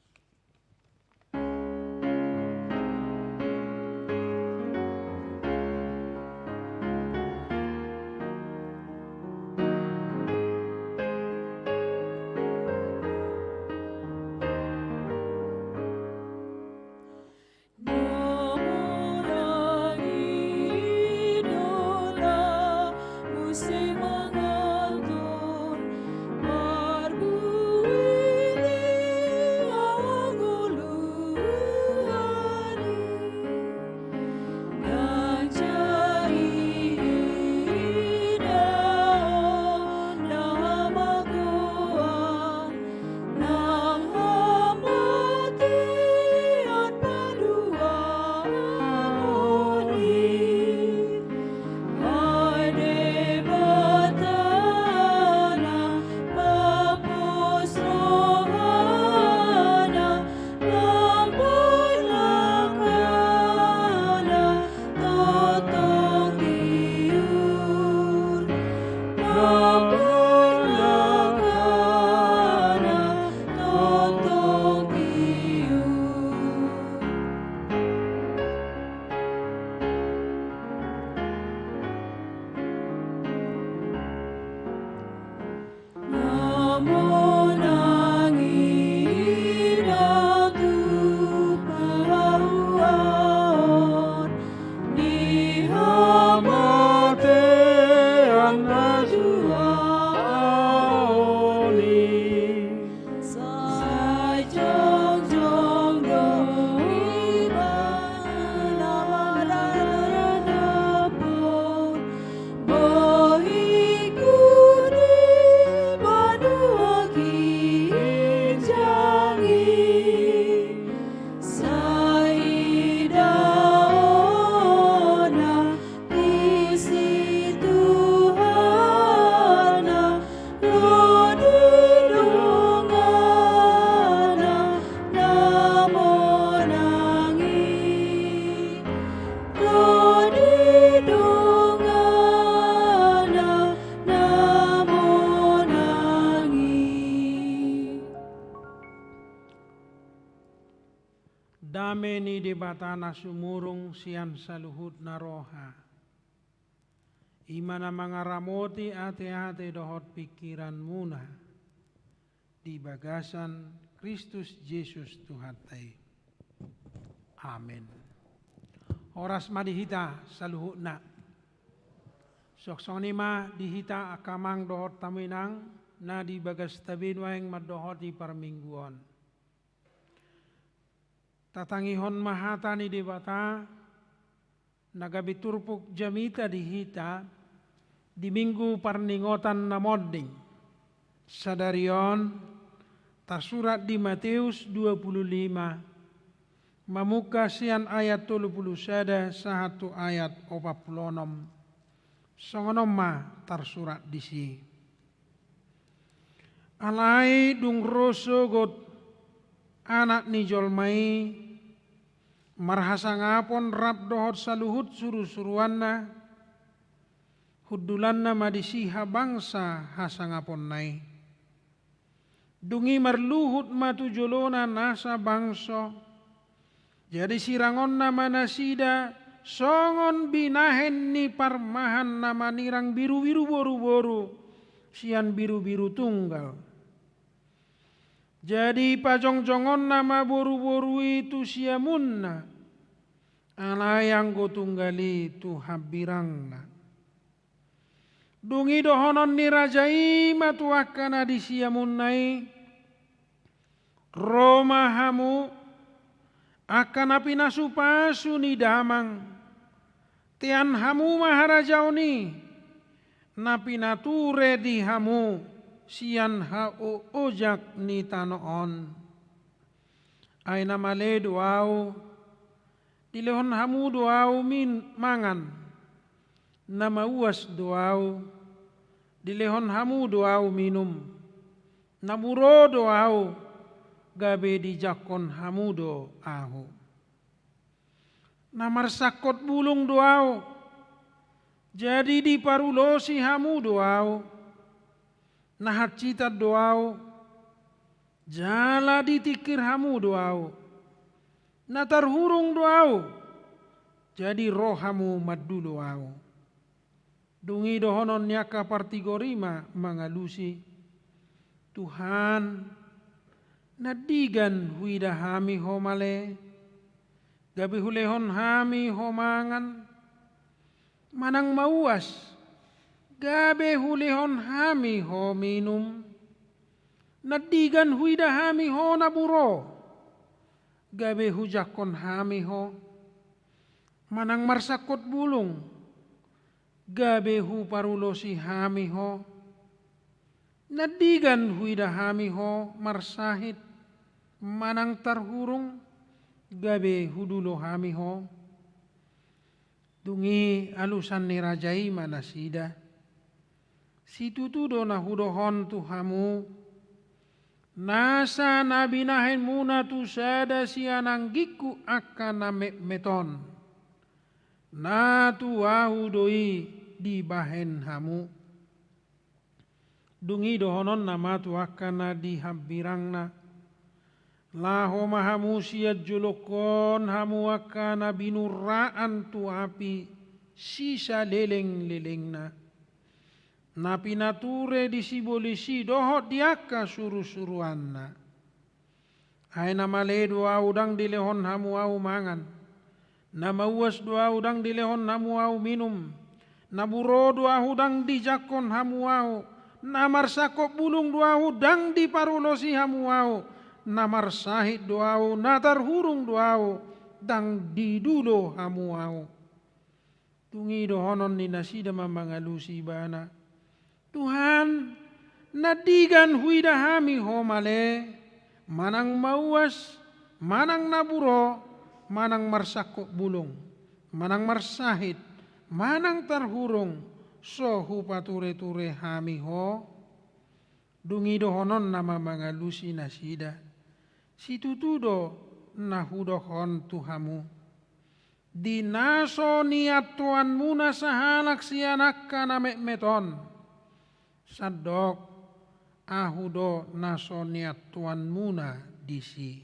Dameni di batana sumurung sian saluhut naroha. Imana mangaramoti ate-ate dohot pikiran muna. Di bagasan Kristus Yesus Tuhan tai. Amin. Oras madihita saluhutna. Soksoni ma dihita akamang dohot taminang na di bagas tabin waeng madohoti parmingguan. Tatangihon mahatani di bata nagabiturpuk jamita dihita di minggu parningotan namodding sadarion tasurat di Matius 25 mamuka sian ayat 31 sahatu ayat 46 songonom ma tarsurat disi alai dung rosogot anak ni jolmai marhasangapon rab dohot saluhut suru-suruanna huddulanna madisiha bangsa hasangapon nai dungi marluhut matu jolona nasa bangso jadi sirangonna manasida songon binahen ni parmahan nama nirang biru-biru boru-boru sian biru-biru tunggal. Jadi pajong-jongon nama boru-boru itu siamunna alayang go tunggali tu habirangna. Dungi dohonon ni rajai matuakana di siamunnai Roma hamu akan api nasupasu ni damang tian hamu maharajauni napi nature di hamu sian hau ojak ni tanoon ay namale doau dilehon hamu doau min mangan nama uas doau dilehon hamu doau minum namuro doau gabe di jakon hamu do ahu namar sakot bulung doau, jadi di parulosi hamu doau, nahat cita doau, jala ditikir hamu doau, natar hurung doau, jadi roh hamu maddu doau. Dungi dohonon nyaka partigorima mangalusi, Tuhan nadigan huida hami homale, gabi hulehon hami homangan, manang mauas, gabe hulehon hami ho minum, nadigan huida hami ho naburo, gabe hujakon hami ho, manang marsakot bulung, gabe hu parulosi hami ho, nadigan huida hami ho marsahit, manang tarhurung, gabe hudulo hami ho, dungi alusan ni rajai manasida, situtudo na hudohon tuhamu, nasa nabinahen muna tu sada sianang giku akan meton, na tuahu doi di bahen hamu, dungi dohonon nama tu akan di habirangna, laho mahamu siat julokon hamu akan binuraan tu api sisa leleng-lelengna, napi nature disibolisi dohot diaka suru-suruanna, hai nama le doa udang dilehon hamu au mangan, nama uas doa udang dilehon hamu au minum, naburo doa udang dijakon hamu au, namar sakop bulung doa udang di parulosi hamu au, namar sahid doa natar hurung doa dang didulo hamu au. Tungi dohonon ni nasida mamangalusi bana, Tuhan nadigan huida hami homale, manang mauas, manang naburo, manang marsakop bulung, manang marsahid, manang tarhurung, so hupature-ture hami ho, dungi dohonon nama mangalusi nasida, situtudo nahudohon tuhamu, dinaso niat tuan muna sahalak sianak kana meton, sadok ahudo naso niat tuan muna disi,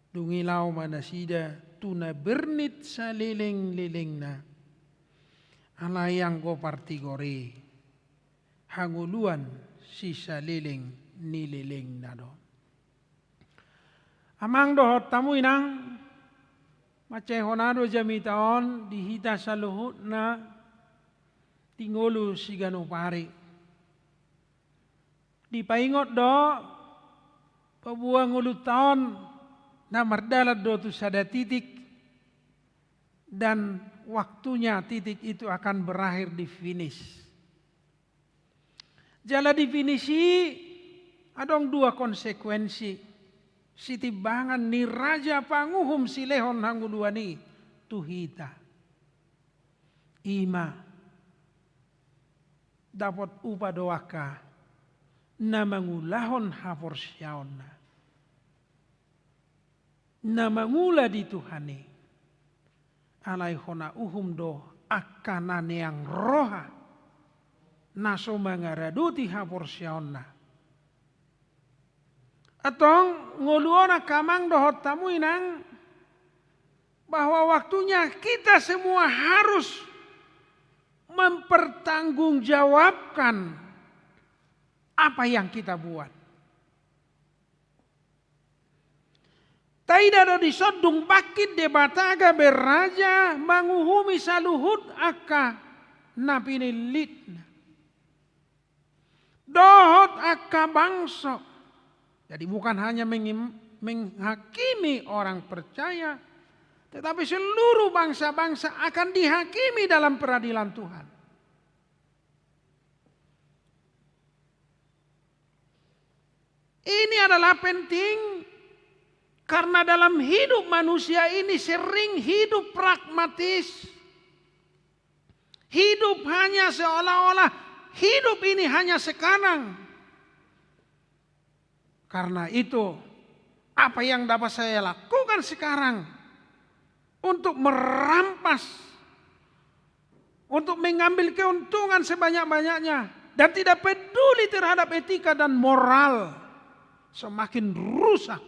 dungi lau manasida tuna bernit salileng-lilengna, alayang go partigori, hanguluan sisa lileng nilileng nado. Amang dohot tamu inang, macehonado jamitaon dihita saluhut na tingolu sigano pari. Dipaingot do pabuang ulut tahun na mardalat do tu sada titik, dan waktunya titik itu akan berakhir di finish. Jala definisi adong dua konsekuensi. Sitibangan ni raja panguhum silehon hanguluani tuhita. Ima dapat upa doaka na mangulahon haporsyaonna. Na mangula di Tuhani. Alay hona uhum do akanane yang roha naso mangaraduti haporsyaonna. Atong nguluona kamang dohot tamu inang bahwa waktunya kita semua harus mempertanggungjawabkan apa yang kita buat. Taida do disodung bakit debataga beraja manguhumi saluhut aka napinilitna. Dohot aka bangso. Jadi bukan hanya menghakimi orang percaya, tetapi seluruh bangsa-bangsa akan dihakimi dalam peradilan Tuhan. Ini adalah penting karena dalam hidup manusia ini sering hidup pragmatis. Hidup hanya seolah-olah hidup ini hanya sekarang. Karena itu, apa yang dapat saya lakukan sekarang untuk merampas, untuk mengambil keuntungan sebanyak-banyaknya, dan tidak peduli terhadap etika dan moral, semakin rusak.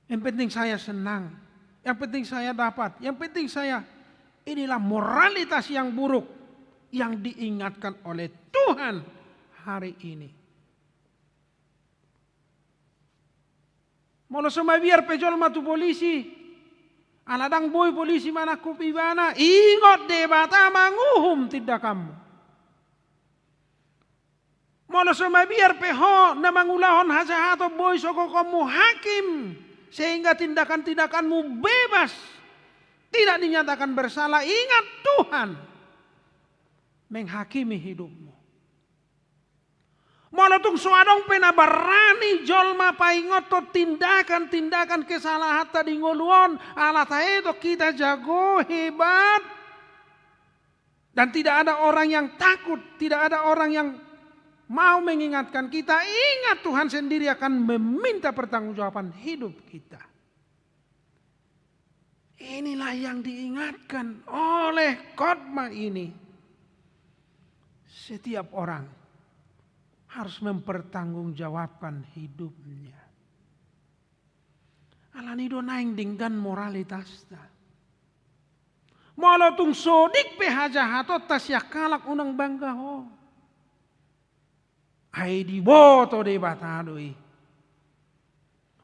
Yang penting saya senang, yang penting saya dapat, yang penting saya, inilah moralitas yang buruk yang diingatkan oleh Tuhan hari ini. Molo sama biar pejol matu polisi, aladang boy polisi mana kupibana, ingot debata manguhum tidak kamu. Molo sama biar peho na mangulahon hasahato boy soko kamu hakim, sehingga tindakan-tindakanmu bebas, tidak dinyatakan bersalah. Ingat Tuhan menghakimi hidupmu. Molotung suadong pena barani jolma paingoto tindakan-tindakan kesalahan tadi ngoluon ala taedo kita jago hebat, dan tidak ada orang yang takut, tidak ada orang yang mau mengingatkan kita. Ingat Tuhan sendiri akan meminta pertanggungjawaban hidup kita. Inilah yang diingatkan oleh khotbah ini. Setiap orang harus mempertanggungjawabkan hidupnya. Alanido naing dinggan moralitasnya. Molotung sodik pehajahato tasyakalak unang bangga ho. Ay di boto de batadoi.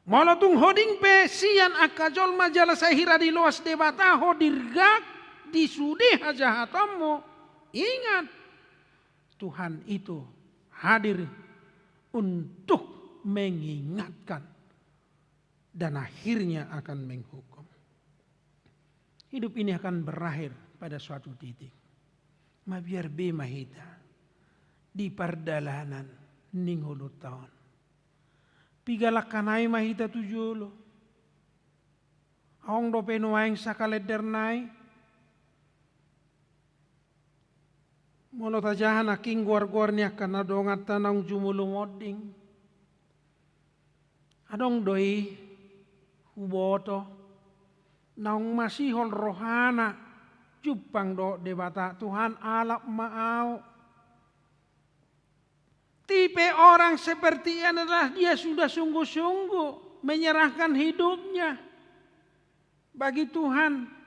Molotung hoding pe sian akajol majala sahira di luas de bataho dirgak disudi hajahatommo. Ingat, Tuhan itu hadir untuk mengingatkan dan akhirnya akan menghukum. Hidup ini akan berakhir pada suatu titik. Mabiar be mahita di pardalanan ning hulu taon. Pigalak kanay mahita tujolo. Aong do penuaing sakaleder nai. Molo tajahan aking guar-guarnya karena dongat tanang jumulung oding. Adong doi huboto. Naung masihol rohana. Jupang do debata Tuhan alap maau. Tipe orang seperti ini adalah dia sudah sungguh-sungguh menyerahkan hidupnya bagi Tuhan.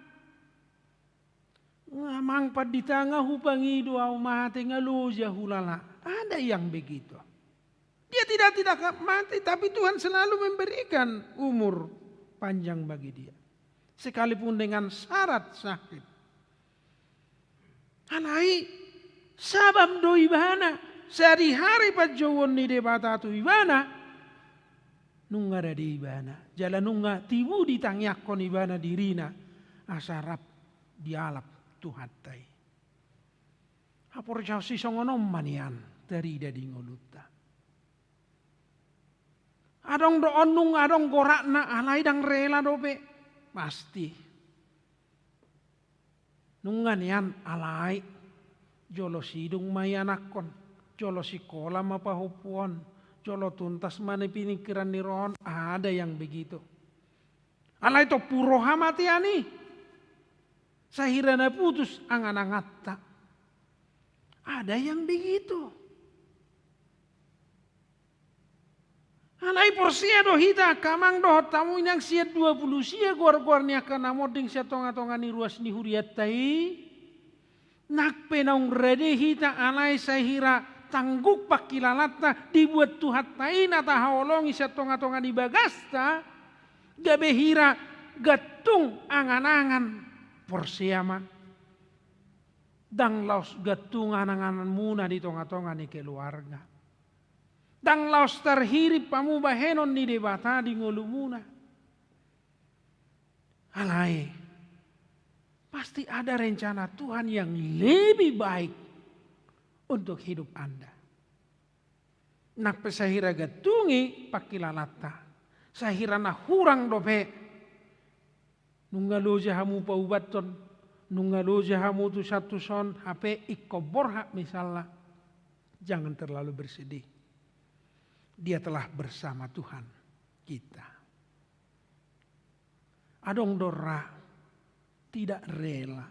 Ngamang pad di tanga hupangi doa mati ngaluja hulala. Ada yang begitu. Dia tidak mati, tapi Tuhan selalu memberikan umur panjang bagi dia. Sekalipun dengan syarat sakit. Anai sabam do ibana. Sehari-hari pajawon ni debata tu ibana. Nunga ada di ibana. Jalan nunga tibu di tangyakon ibana dirina. Asarap dialap. Tuhan tai. Apor jauh si songonom manian dari dadi ngoluta. Adong do onung adong gorakna alai dang rela dobe pasti. Nunganian alai jolo sidung mayanakon, jolo sikola mapahupuan, jolo tuntas mana pinikiran niron, ada yang begitu. Alai to puro hamati ani. Sahirana putus angan-angatta. Ada yang begitu. Anai porsia do hita kamang do tamu yang siat 20 sia guar-guarnya kana moding sia tonga-tonga ni ruas ni huriat tai. Nak penang rede hita anai sahira tangguk pakilalata dibuat tuhat tai nata haolongi sia tonga-tonga ni bagasta. Gabe hira gatung angan-angan. Porsiama dang laos gatungan anganan muna di tonga-tonga ni keluarga. Dang laos terhirip pamu bahenon ni debata di ngolu muna. Alai, pasti ada rencana Tuhan yang lebih baik untuk hidup Anda. Nak pesahira gatungi pakilalata. Sahira na hurang dope. Nungaloja hamu paubaton, nungaloja hamu tu satu son, HP ikoborha misalnya. Jangan terlalu bersedih. Dia telah bersama Tuhan kita. adong dora tidak rela.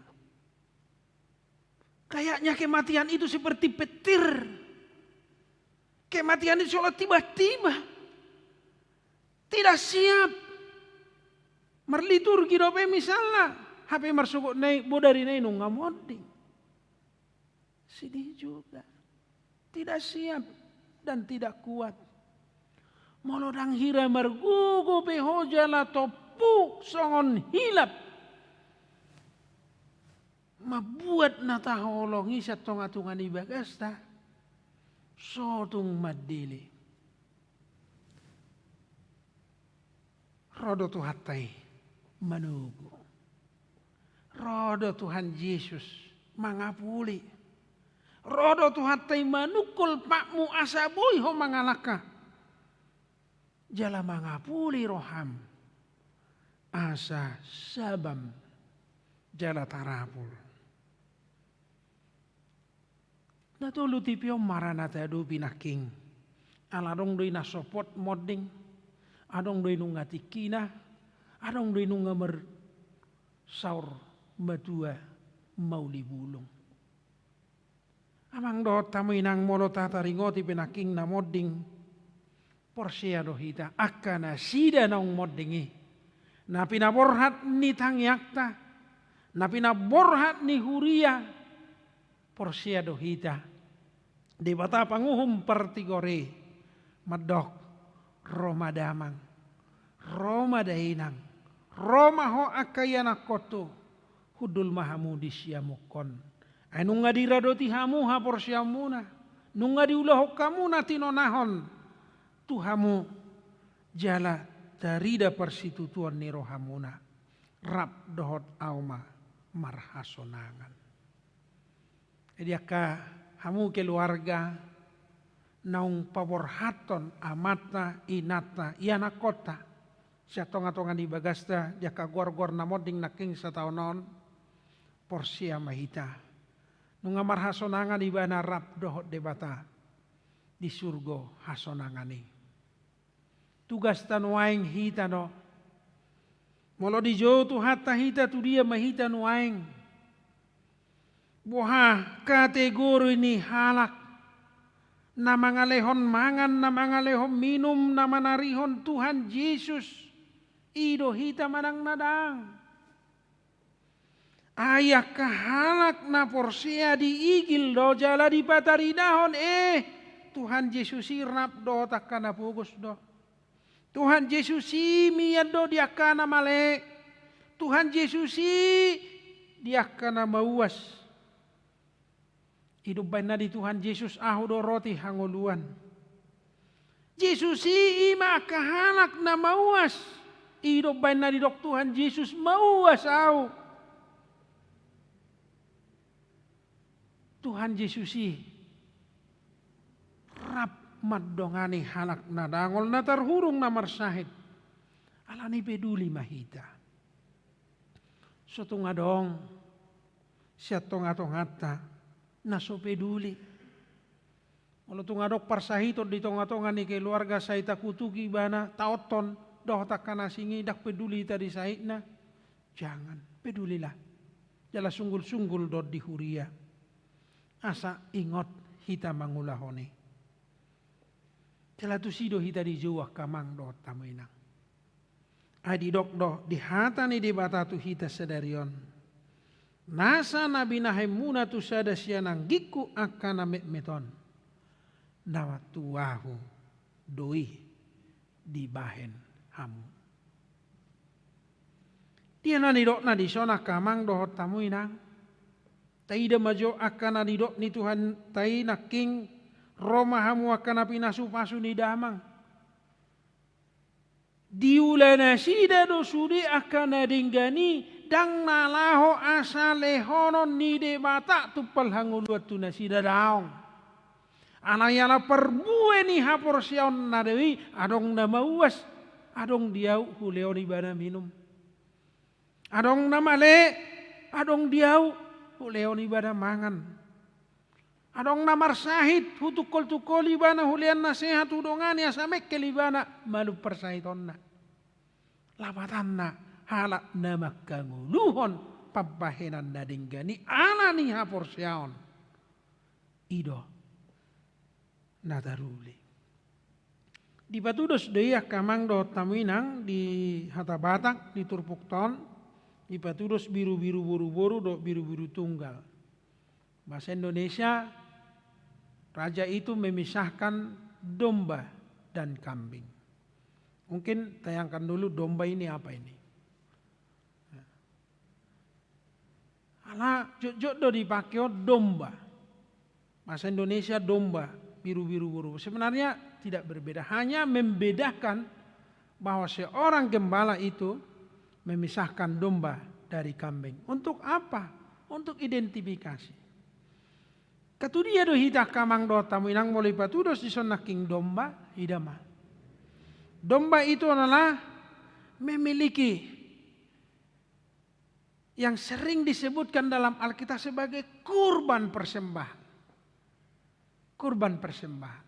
Kayaknya kematian itu seperti petir. Kematian itu seolah tiba-tiba. Tidak siap. Merliturgi dope misalnya. HP marsukut naik bodari naik nungga moding. Sedih juga. Tidak siap dan tidak kuat. Molodang hira mergugu pehoja la topu songon hilap. Mabuat na taholongi sa tongatungan ibagasta. Sotung madili. Rodo tuhatay manugo. Rodo Tuhan Yesus mangapuli. Rodo tuhatay manukul pakmu asaboy ho mangalaka. Jala mangapuli roham. Asa sabam jala tarapul. Natuluti pio maranata do pinaking. Aladong doy nasopot modding. Adong doy nungati kina. Adong doy nungamer saur matua mau libulong. Amang do tamu inang molo tataringoti pinaking na modding. Porsia do hita akana sida naung moddingi. Na pinaborhat ni tangyakta. Na pinaborhat ni huria. Porsia do hita. Di bata panguhum partigore. Madok. Roma damang. Roma dainang. Roma ho akayana koto. Hudul mahamu di siamukon. Ay nung nga diradoti hamu ha porsia muna. Nung nga diulahok kamu na tinonahon. Tuhamu jala darida persitutuan ni rohamuna. Rap dohot auma marhasonangan. Jadi aka hamu keluarga naung paborhaton amata inata iana kota. Siya tonga-tonga di bagasta jaka gor-gor na moding naking sa taonon porsia mahita. Nung marhasonangan iba na rap dohot debata di surgo hasonangani. Tugas tanuaing hita no. Molo di jo tu hatta hita tu dia mahita nuaing. Boha kategori ni halak. Na mangalehon mangan, na mangalehon minum, na manarihon Tuhan Yesus. Ido hita manang nadang. Ayak kahalak na porsia diigil do jala di patarinahon Tuhan Yesus irnap do takana pugos do. Tuhan Yesus miyan do diakana male. Tuhan Yesus diakana mauas. Hidup baina di Tuhan Yesus ahu do roti hanguluan. Yesus ima kahalak na mauas. Hidup baina di dok Tuhan Yesus mauas ahu. Tuhan Yesus rap madongani halak na dangol na tarhurung na marsahid. Alani peduli mahita. Sotong adong siya tonga-tongata na so peduli. Walau tungadok parsahitot di tonga-tonga ni keluarga sa itakutuki bana taoton doh takana singi dak peduli tadi sahid na. Jangan pedulilah. Jala sunggul-sunggul dot di huria. Asa ingot hita mangulahoni. Celatu sido hita di jawa kamang do tamuinang. Adi dok do di hata ni di batatu hita sedarion. Nasa nabi nahemuna tu sada sianang giku akana meton. Nawa tuahu doi di bahen hamu. Dia nani dok na di sona kamang do tamuinang. Taida majo akan adidok ni Tuhan tai naking Roma hamu akan pinasupasu ni damang. Diulana sida do sudi akan adinggani dang nalaho asalehonon ni de mata tupal hanguluat tu nasida daong. Anayala perbue ni hapor siaon nadewi adong na mauas adong diau huleo ni bana minum. Adong na male adong diau huleon ibadah mangan. Adong namar sahid hutukol-tukol ibana hulian nasihat udongan ya samek kelibana malu persahidon na. Lapatan na halak nama kanguluhon pabahenan nadinggani alani haporsiaon ido nadaruli. Di Batudos deya kamang do taminang di Hatabatak di Turpukton di Batudos biru-biru boru-boru do biru-biru tunggal. Bahasa Indonesia raja itu memisahkan domba dan kambing. Mungkin tayangkan dulu domba ini apa ini. Ala jodoh dipakai domba. Bahasa Indonesia domba biru-biru boru. Sebenarnya tidak berbeda. Hanya membedakan bahwa seorang gembala itu memisahkan domba dari kambing. Untuk apa? Untuk identifikasi. Katudia do hita kamang do taminang mulai Batudos di sonaking domba hidama. Domba itu adalah memiliki yang sering disebutkan dalam Alkitab sebagai kurban persembahan. Kurban persembahan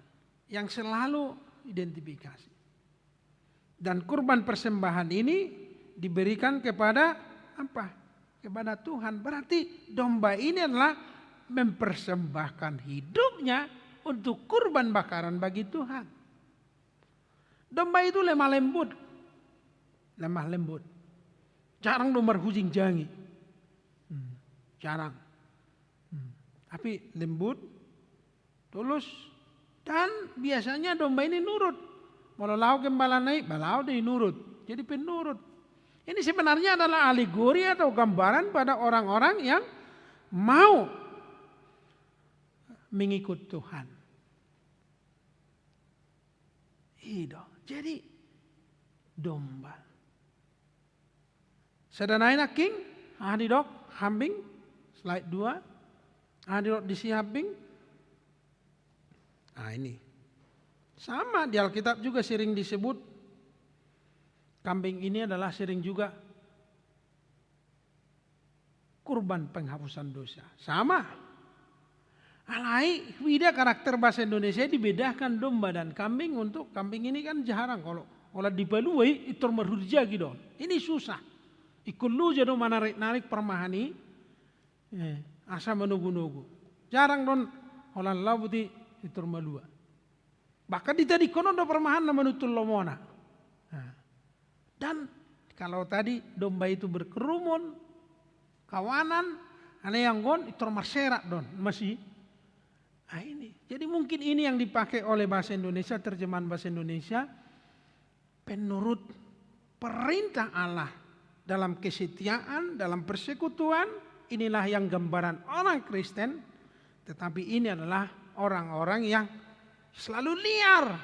yang selalu identifikasi. Dan kurban persembahan ini diberikan kepada apa? Kepada Tuhan. Berarti domba ini adalah mempersembahkan hidupnya untuk kurban bakaran bagi Tuhan. Domba itu lemah lembut. Lemah lembut. Jarang nomor hujing jangi. Jarang. Tapi lembut, tulus, dan biasanya domba ini nurut. Kalau lau gembala naik, balau dia nurut. Jadi penurut. Ini sebenarnya adalah alegori atau gambaran pada orang-orang yang mau mengikut Tuhan. Itu. Jadi domba. Sedanaina king, hadidok, hambing, slide 2. Hadidok di hambing. Nah ini. Sama di Alkitab juga sering disebut. Kambing ini adalah sering juga kurban penghapusan dosa. Sama. Alai, beda karakter bahasa Indonesia dibedakan domba dan kambing. Untuk kambing ini kan jarang kalau dibaluai itu merhurja gitu. Ini susah. Ikulu jadi menarik permahani. Asa menunggu-nunggu. Jarang don orang labuti itu malua. Bahkan di tadi kono do permahan menutul lomona. Dan kalau tadi domba itu berkerumun, kawanan, ada yang gon itu marserak don masih. Nah ini. Jadi mungkin ini yang dipakai oleh bahasa Indonesia, terjemahan bahasa Indonesia, penurut perintah Allah dalam kesetiaan, dalam persekutuan, inilah yang gambaran orang Kristen, tetapi ini adalah orang-orang yang selalu liar,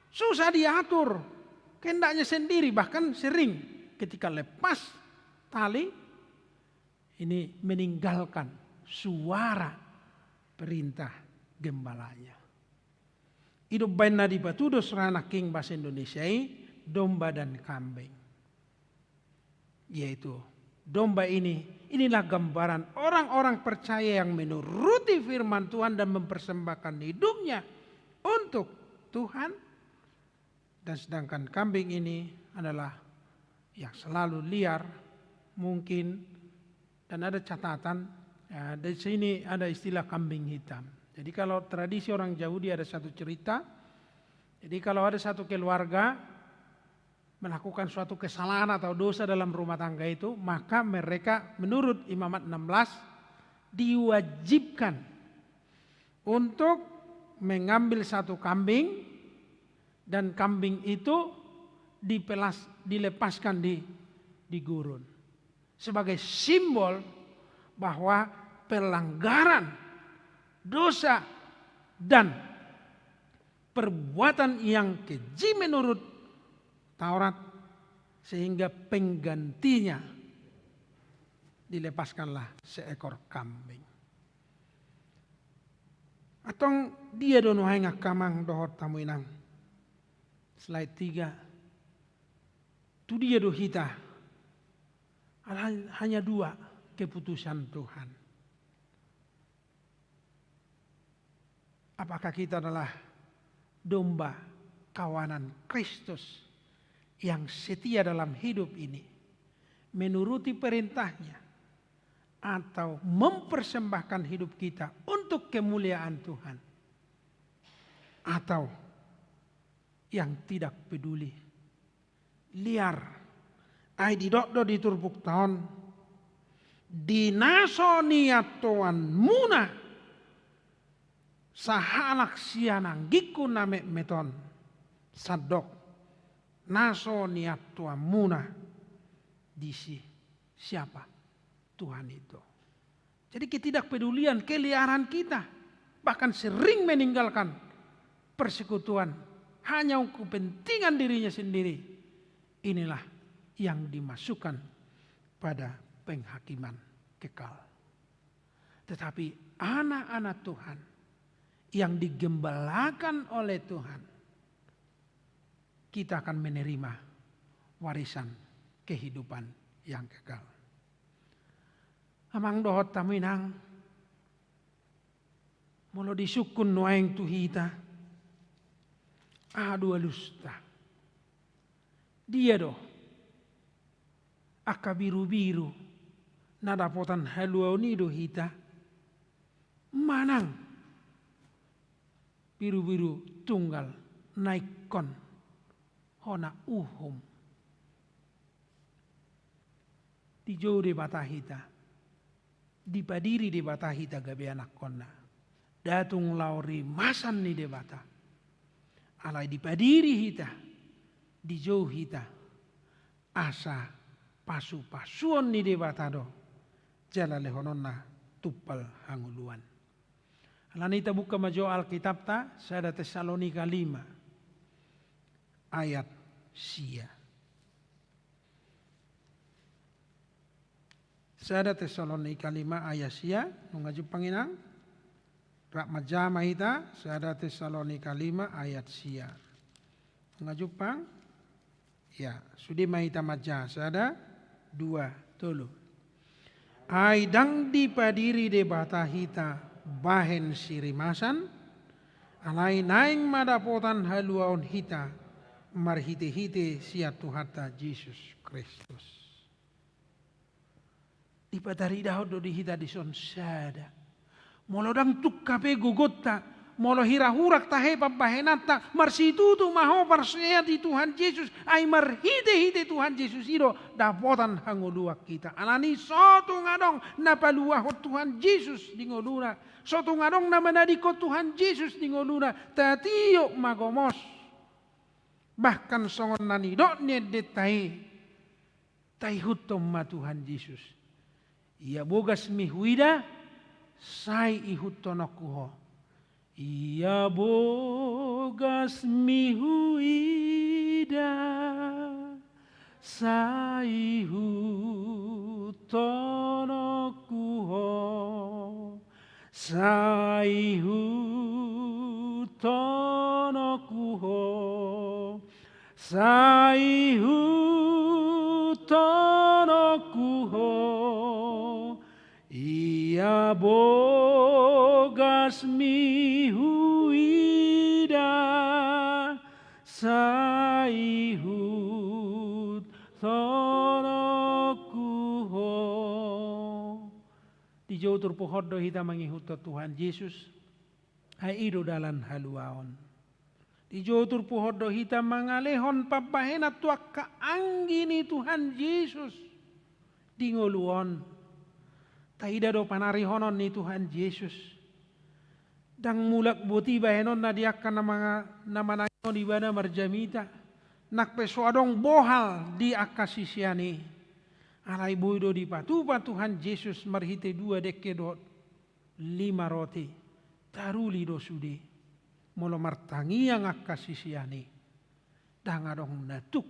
susah diatur, kehendaknya sendiri, bahkan sering ketika lepas tali, ini meninggalkan suara perintah gembalanya. Hidup baina di Batudos rana king bahasa Indonesia domba dan kambing. Yaitu domba inilah gambaran orang-orang percaya yang menuruti firman Tuhan dan mempersembahkan hidupnya untuk Tuhan. Dan sedangkan kambing ini adalah yang selalu liar mungkin. Dan ada catatan, ya, di sini ada istilah kambing hitam. Jadi kalau tradisi orang Yahudi ada satu cerita. Jadi kalau ada satu keluarga melakukan suatu kesalahan atau dosa dalam rumah tangga itu, maka mereka menurut Imamat 16 diwajibkan untuk mengambil satu kambing dan kambing itu dilepaskan di gurun sebagai simbol bahwa pelanggaran dosa dan perbuatan yang keji menurut Taurat, sehingga penggantinya dilepaskanlah seekor kambing. Atong dia dono hanga kamang dohot tamu inang. Slide 3. Tu dia do hita. Hanya 2 keputusan Tuhan. Apakah kita adalah domba kawanan Kristus yang setia dalam hidup ini, menuruti perintahnya, atau mempersembahkan hidup kita untuk kemuliaan Tuhan, atau yang tidak peduli, liar, ai didokdo diturbuk tahun, dinasoniat Tuhan muna, sahalak sianang giku name meton, sadok, nasoniat Tuhan muna, disi siapa? Tuhan itu. Jadi ketidakpedulian, keliaran kita, bahkan sering meninggalkan persekutuan hanya untuk kepentingan dirinya sendiri. Inilah yang dimasukkan pada penghakiman kekal. Tetapi anak-anak Tuhan yang digembalakan oleh Tuhan, kita akan menerima warisan kehidupan yang kekal. Amang dohot taminang molo disukun nuaing tuhita adu alusta dia doh aka biru-biru nadapotan haluau ni dohita manang biru-biru tunggal naikon hona uhum dijauh de batahita dipadiri de batahita gabe anak konna datung lauri masan ni de bata alai dipadiri hita dijauh hita asa pasu-pasuon ni de bata do jala lehononna tupal hanguluan. Alanita buka majo Alkitab ta sada Tesalonika 5 ayat sia. Sada Tesalonika 5 ayat sia nungaju panginang rak majama ita sada Tesalonika 5 ayat sia. Nungaju pang ya sudi mahita maja sada 2 tulu. Ai dang dipadiri de batahita bahen sirimasan alai naing madapotan haluaon hita marhite-hite sia Tuhata Yesus Kristus. Dipadari dahod do dihita di son sada. Molo dang tukkape gugota, molo hirahurak tahe pabahenata, marsitutu maho parsea di Tuhan Yesus, ay marhite-hite Tuhan Yesus iro dapotan hangoluak kita. Alani soto ngadong napaluahot Tuhan Yesus di ngoluna, soto ngadong namanadiko Tuhan Yesus di ngoluna, tatiyok magomos. Bahkan songon nanidok nyedet tahi hutom ma Tuhan Yesus. Ia bogas mihuida sai ihutonokuho. Ia bogas mihuida sai ihutonokuho. Sai ihutonokuho. Sai ihutonokuho. Ia bogas mihuida saihut thonokuho. Di jauh turpuhod do hita mangihut Tuhan Yesus hai ido dalan haluaon. Di jauh turpuhod do hita mangalehon papahena tuak kaanggini Tuhan Yesus di ngoluon. Taida do panari honon ni Tuhan Yesus. Dang mulak buti bahenon na diakan nama nanyo di bana marjamita. Nakpesuadong bohal di akasisiani. Alai boydo di patupa Tuhan Yesus marhite 2 dekke do 5 roti. Taruli do sudi. Molo martangi yang akasisiani. Dang adong natuk.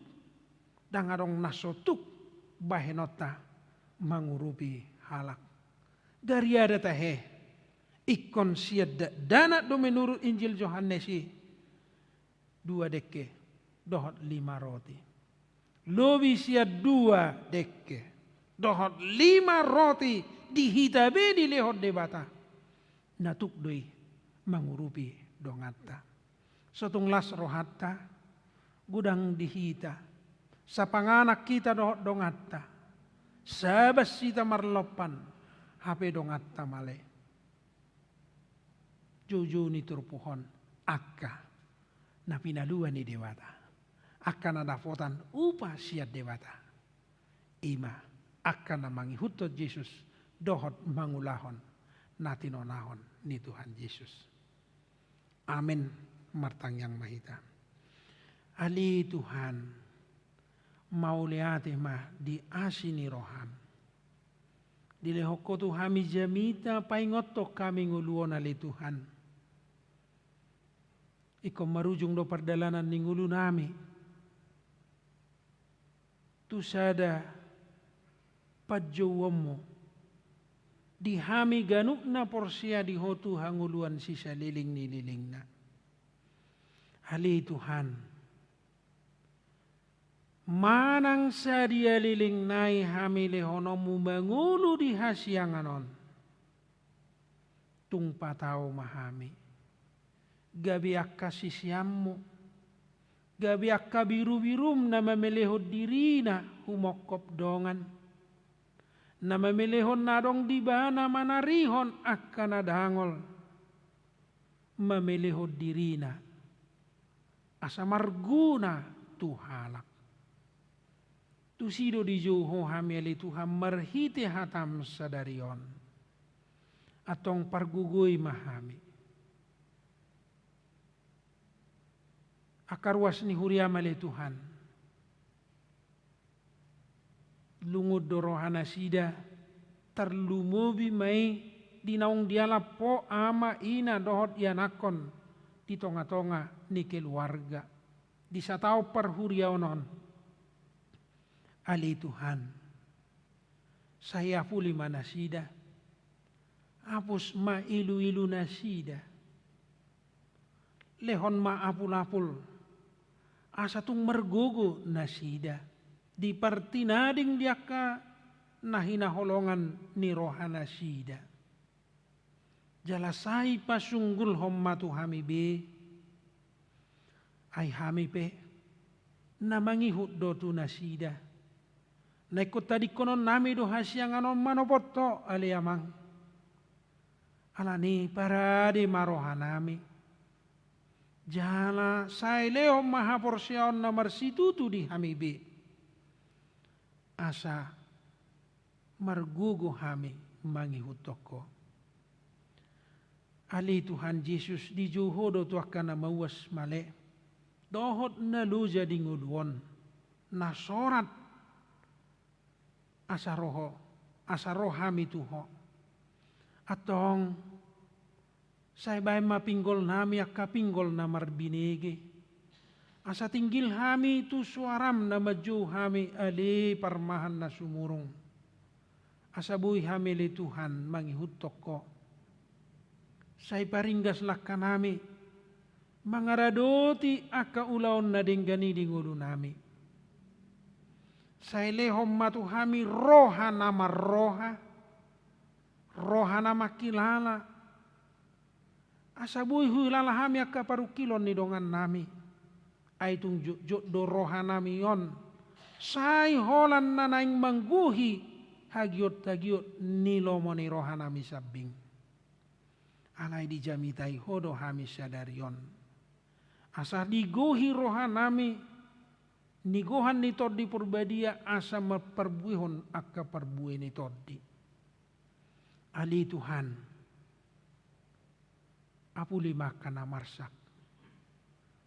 Dang adong nasotuk. Bahenota mangurupi halak. Dari ada tahe ikon siad dana do menurut Injil Johannesi 2 dekke dohot 5 roti. Lobi siad 2 dekke dohot 5 roti dihitabe di lehot debata. Natuk doi mangurupi dongata. Sotong las rohatta gudang dihita. Sapanganak kita dohot dongata. Sabas sita marlopan, hape dongat tamale. Jojo ni turpuhon, akka, na pinaluan ni dewata. Akka na dafotan upa siat dewata. Ima, akka na mangihutot Yesus, dohot mangulahon, natinonahon ni Tuhan Yesus. Amin, martang yang mahita. Ali Tuhan, mau liate mah di asini roham. Di lehoko Tuhami jamita paingotok kami nguluon ali Tuhan. Iko marujung do perdalanan ni ngulu nami. Tu sada padjowomo. Di hami ganukna porsia di hotu hanguluan sisa liling ni lilingna. Ali Tuhan. Manang sadia liling nai hamile honomu mangulu di hasianganon. Tung patau mahami. Gabi akka sisiammu. Gabi akka biru-birum na mamelehod dirina humokop dongan. Na mamelehon nadong dibana manarihon akka nadangol. Mamelehod dirina. Asa marguna tuhalak. Tusido di joho hamili Tuhan merhite hatam sadarion. Atong pargugoy mahami. Akarwas ni huriamali Tuhan. Lungod dorohana sida. Terlumobi may dinaung diala po ama ina dohot yanakon. Di tonga-tonga ni keluarga. Di satao parhuriaonon. Ali Tuhan, saya puli manasida, apus ma ilu-ilu nasida, lehon ma apul-apul, asa tung mergogo nasida, di partinading diaka nahina holongan ni rohana sida. Jalasai pasunggul homma Tuhami be, ay hami pe, namangihut do tu nasida. Naikut tadi konon nami do hasianganon manopoto aliamang. Alani parade marohanami. Jala saileo mahaporsiaon na marsitutu di hamibe. Asa margugo hami mangihutoko. Ali Tuhan Yesus di juhodo tu akan mawas male. Dohot na luja di ngudwon. Nasorat asaroh hami tuho. Atong say bay mapinggol nami akka pinggol na marbinege. Asa tinggil hami tu suaram na maju hami ali parmahan na sumurong. Asa buhi hami li Tuhan mangihutok ko. Say paringgas lakka nami. Mangaradoti akka ulaon na dinggani dingulo nami. Sailehom matuhami roha nama roha. Roha nama kilala. Asabuhi hulala hami akka parukilon ni dongan nami. Aitung jok do roha nami yon. Sai holan na naing mangguhi. Hagiot nilomo ni roha nami sabing. Alay di jamitai hodo hami sadarion. Asa digohi roha nami. Nigohan ni todi purbadia asa maperbuihon akka perbuih ni todi. Ali Tuhan. Apuli makana marsak.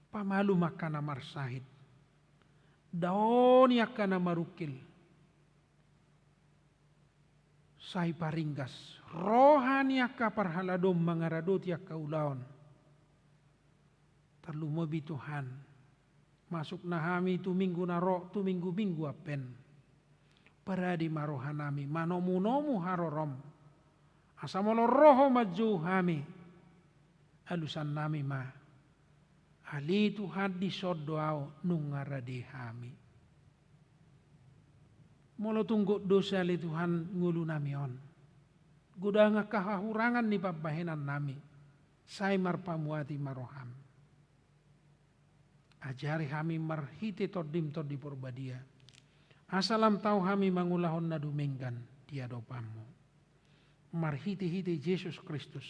Pamalu makana marsahid. Daoni akana marukil. Sai paringgas. Rohani akka parhaladom mangaradoti akka ulaon. Terlumobi Tuhan. Masuk nahami tu minggu naro tu minggu apen. Paradi marohanami manomu harorom. Asamolo roho maju hami. Alusan nami ma. Ali Tuhan disodoao nungaradi hami. Molo tunggu dosa li Tuhan ngulu nami on. Gudanga kahahurangan ni pabahenan nami. Sai marpamuati maroham. Ajari kami marhiti todim todi purbadia. Asalam tau kami mangulahon na duminggan dia dopamu. Marhiti-hiti Yesus Kristus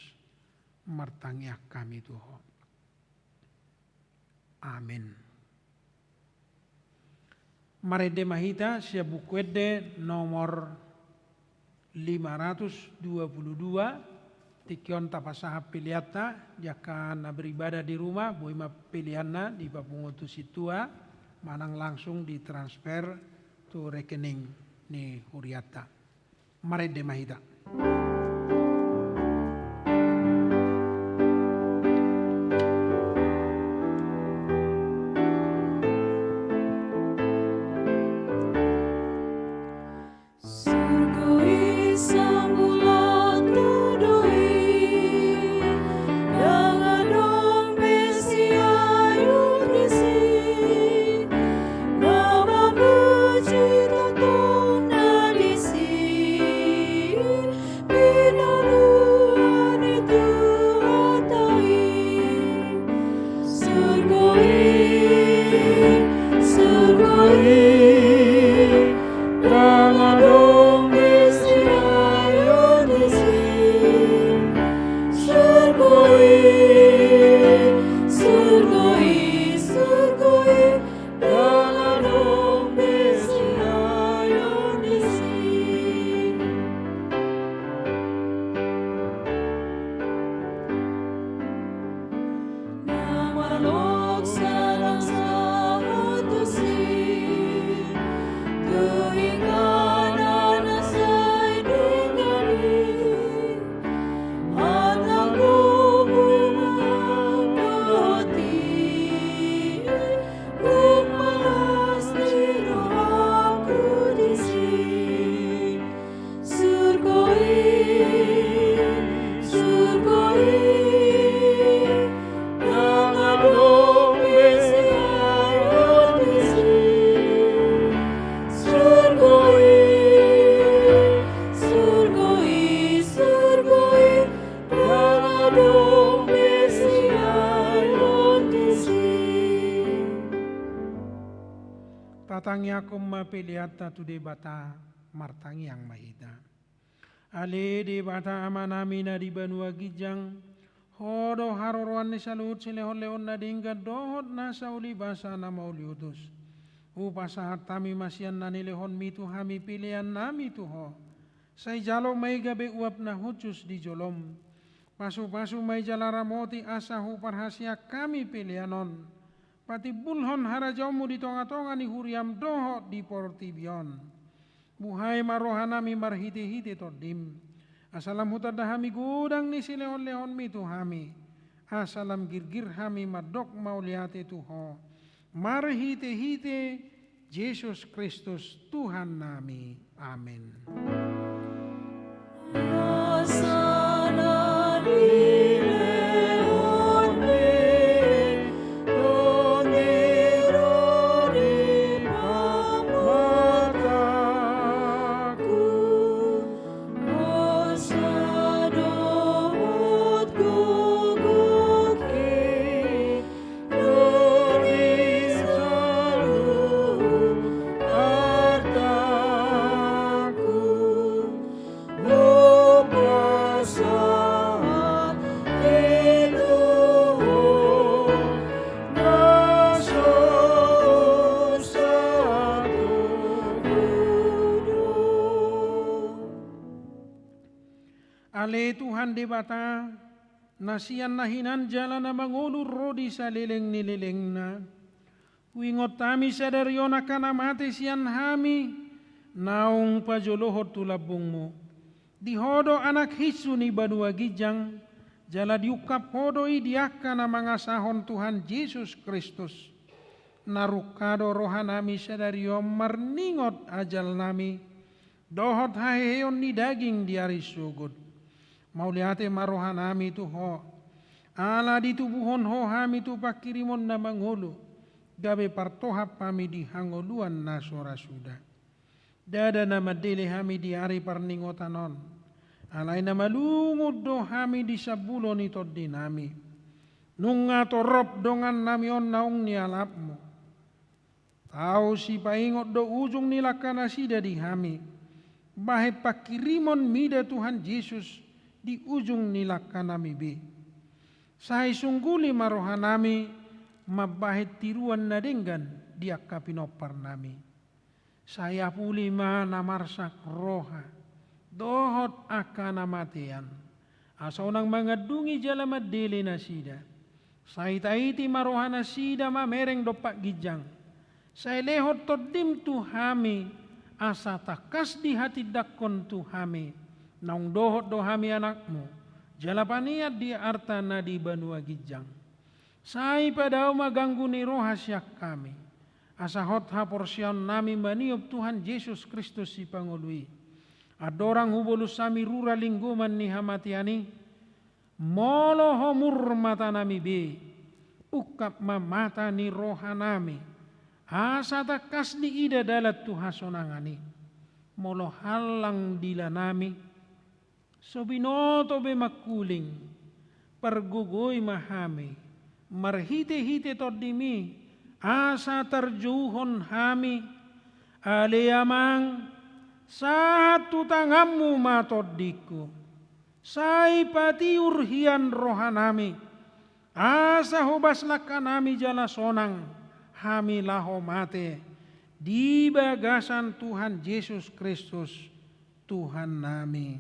martangyak kami Tuho. Amin. Marede mahita siya bukwede nomor 522 tikion tapasahap piliata jaka na beribadah di rumah boima pilihanna di papungutu situa manang langsung ditransfer tu rekening ni huriata. Marede mahita. Tatangya kumma piliata tu de bata martangi yang mahita. Ale de bata amanami na di banua gijang hodo haroroan ni salut silehon leon na dingga dohot na sauli basa na mauliutus. Upasahat tami masian na nilehon mitu hami pilihan nami tuho. Say jalo may gabi uap na hucus di jolom. Pasu-pasu may jalara moti asahu parhasya kami pilihanon. Pati bulhon harajamu di tonga-tonga ni huriam doho di portibion. Buhay marohanami marhiti-hiti todim. Asalam hutadahami gudang ni sileon-leon mitu hami. Asalam girgir hami madok mauliate tuho. Marhiti-hiti Yesus Kristus Tuhan nami. Amin. Ale Tuhan di bata nasian nahinan jalan na mangulur rodi sa lileng nilileng na. Wingot tami sadarion akan amati sian hami naung pajolohot tulabung mo. Dihodo anak hisu ni banua gijang jala diukap hodo idiaka na mga sahon Tuhan Yesus Kristus. Narukado rohanami sadarion marningot ajal nami. Dohot haheon ni daging diari sugod. Mauliate marohanami tuho. Ala ditubuhon ho hami tu pakirimon na mangulu. Gabe partohap kami di hangoluan na sora suda. Dada na madili hami di ari parningotanon. Alay na malungod do hami di sabulo nito dinami. Nung nga torop dongan nami on naong nialap mo. Tau si paingot do ujung nilakana sida di hami. Bahe pakirimon mida Tuhan Yesus di ujung nilakana mi be. Sahi sungguli marohanami mabahe tiruan nadenggan dia kapinopar nami. Saya puli mana marsak roha dohot akana matian. Asa unang mangadungi jalama dele nasida. Saya taiti marohana sida mamereng dopak gijang. Saya lehot todim tuhami asa takas di hati dakon tuhami. Naung dohot dohami anakmu. Jalapaniat di artana di banua gijang. Saya padau maganggu ni rohasyak kami. Asa hot haporsian nami maniup Tuhan Yesus Kristus si pangului. Adorang hubulus sami rura lingguman ni hamatiani. Molo homur mata nami be. Ukap mamata ni rohanami. Asa takas di ida dalat tuhasonangani. Molo halang dila nami. Sobinoto be makuling. Pergugoy mahami. Marhite-hite todimi. Asa terjuhon hami. Aliyamang. Satu tanganmu matodiku. Sai pati urhian rohanami. Asa hobas lakanami jala sonang. Hami laho mate. Di bagasan Tuhan Yesus Kristus. Tuhan nami.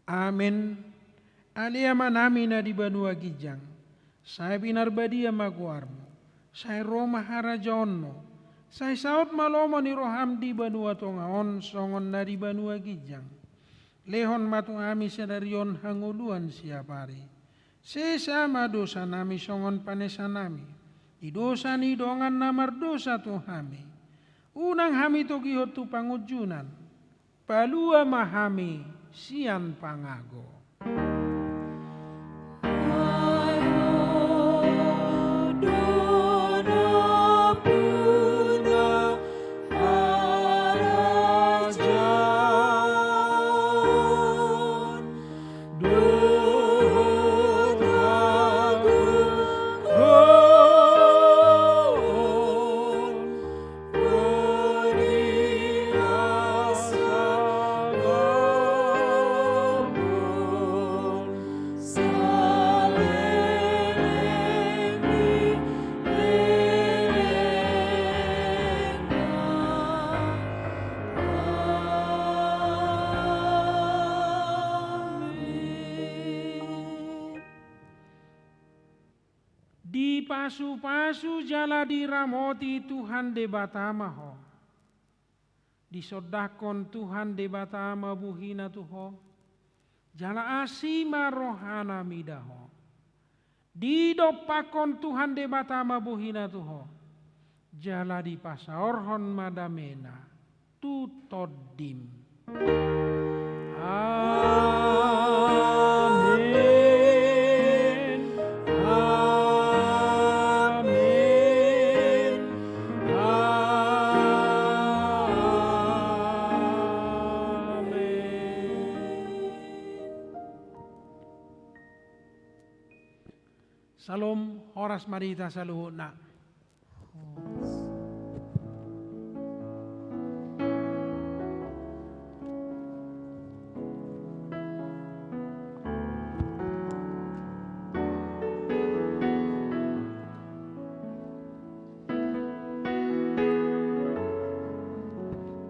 Amin. Aliyama nami na di banua gijang. Saya binarbadia maguarmu. Saya Roma harajonno. Saya saut malomo ni roham di banua tongaon songon na di banua gijang. Lehon matu ami sadarion hanguluan siapari. Sesama dosa nami songon panesa nami. Di dosa ni dongan namar dosa tuhami. Unang hami togihot tu pangujunan. Palua mahami sian pangago. Di pasu-pasu jala diramoti Tuhan de batama ho. Disodakon Tuhan de batama buhina tuho. Jala asima rohana midaho. Didopakon Tuhan de batama buhina tuho. Jala di pasaorhon madamena. Tutodim. Salom horas marita saluhuna.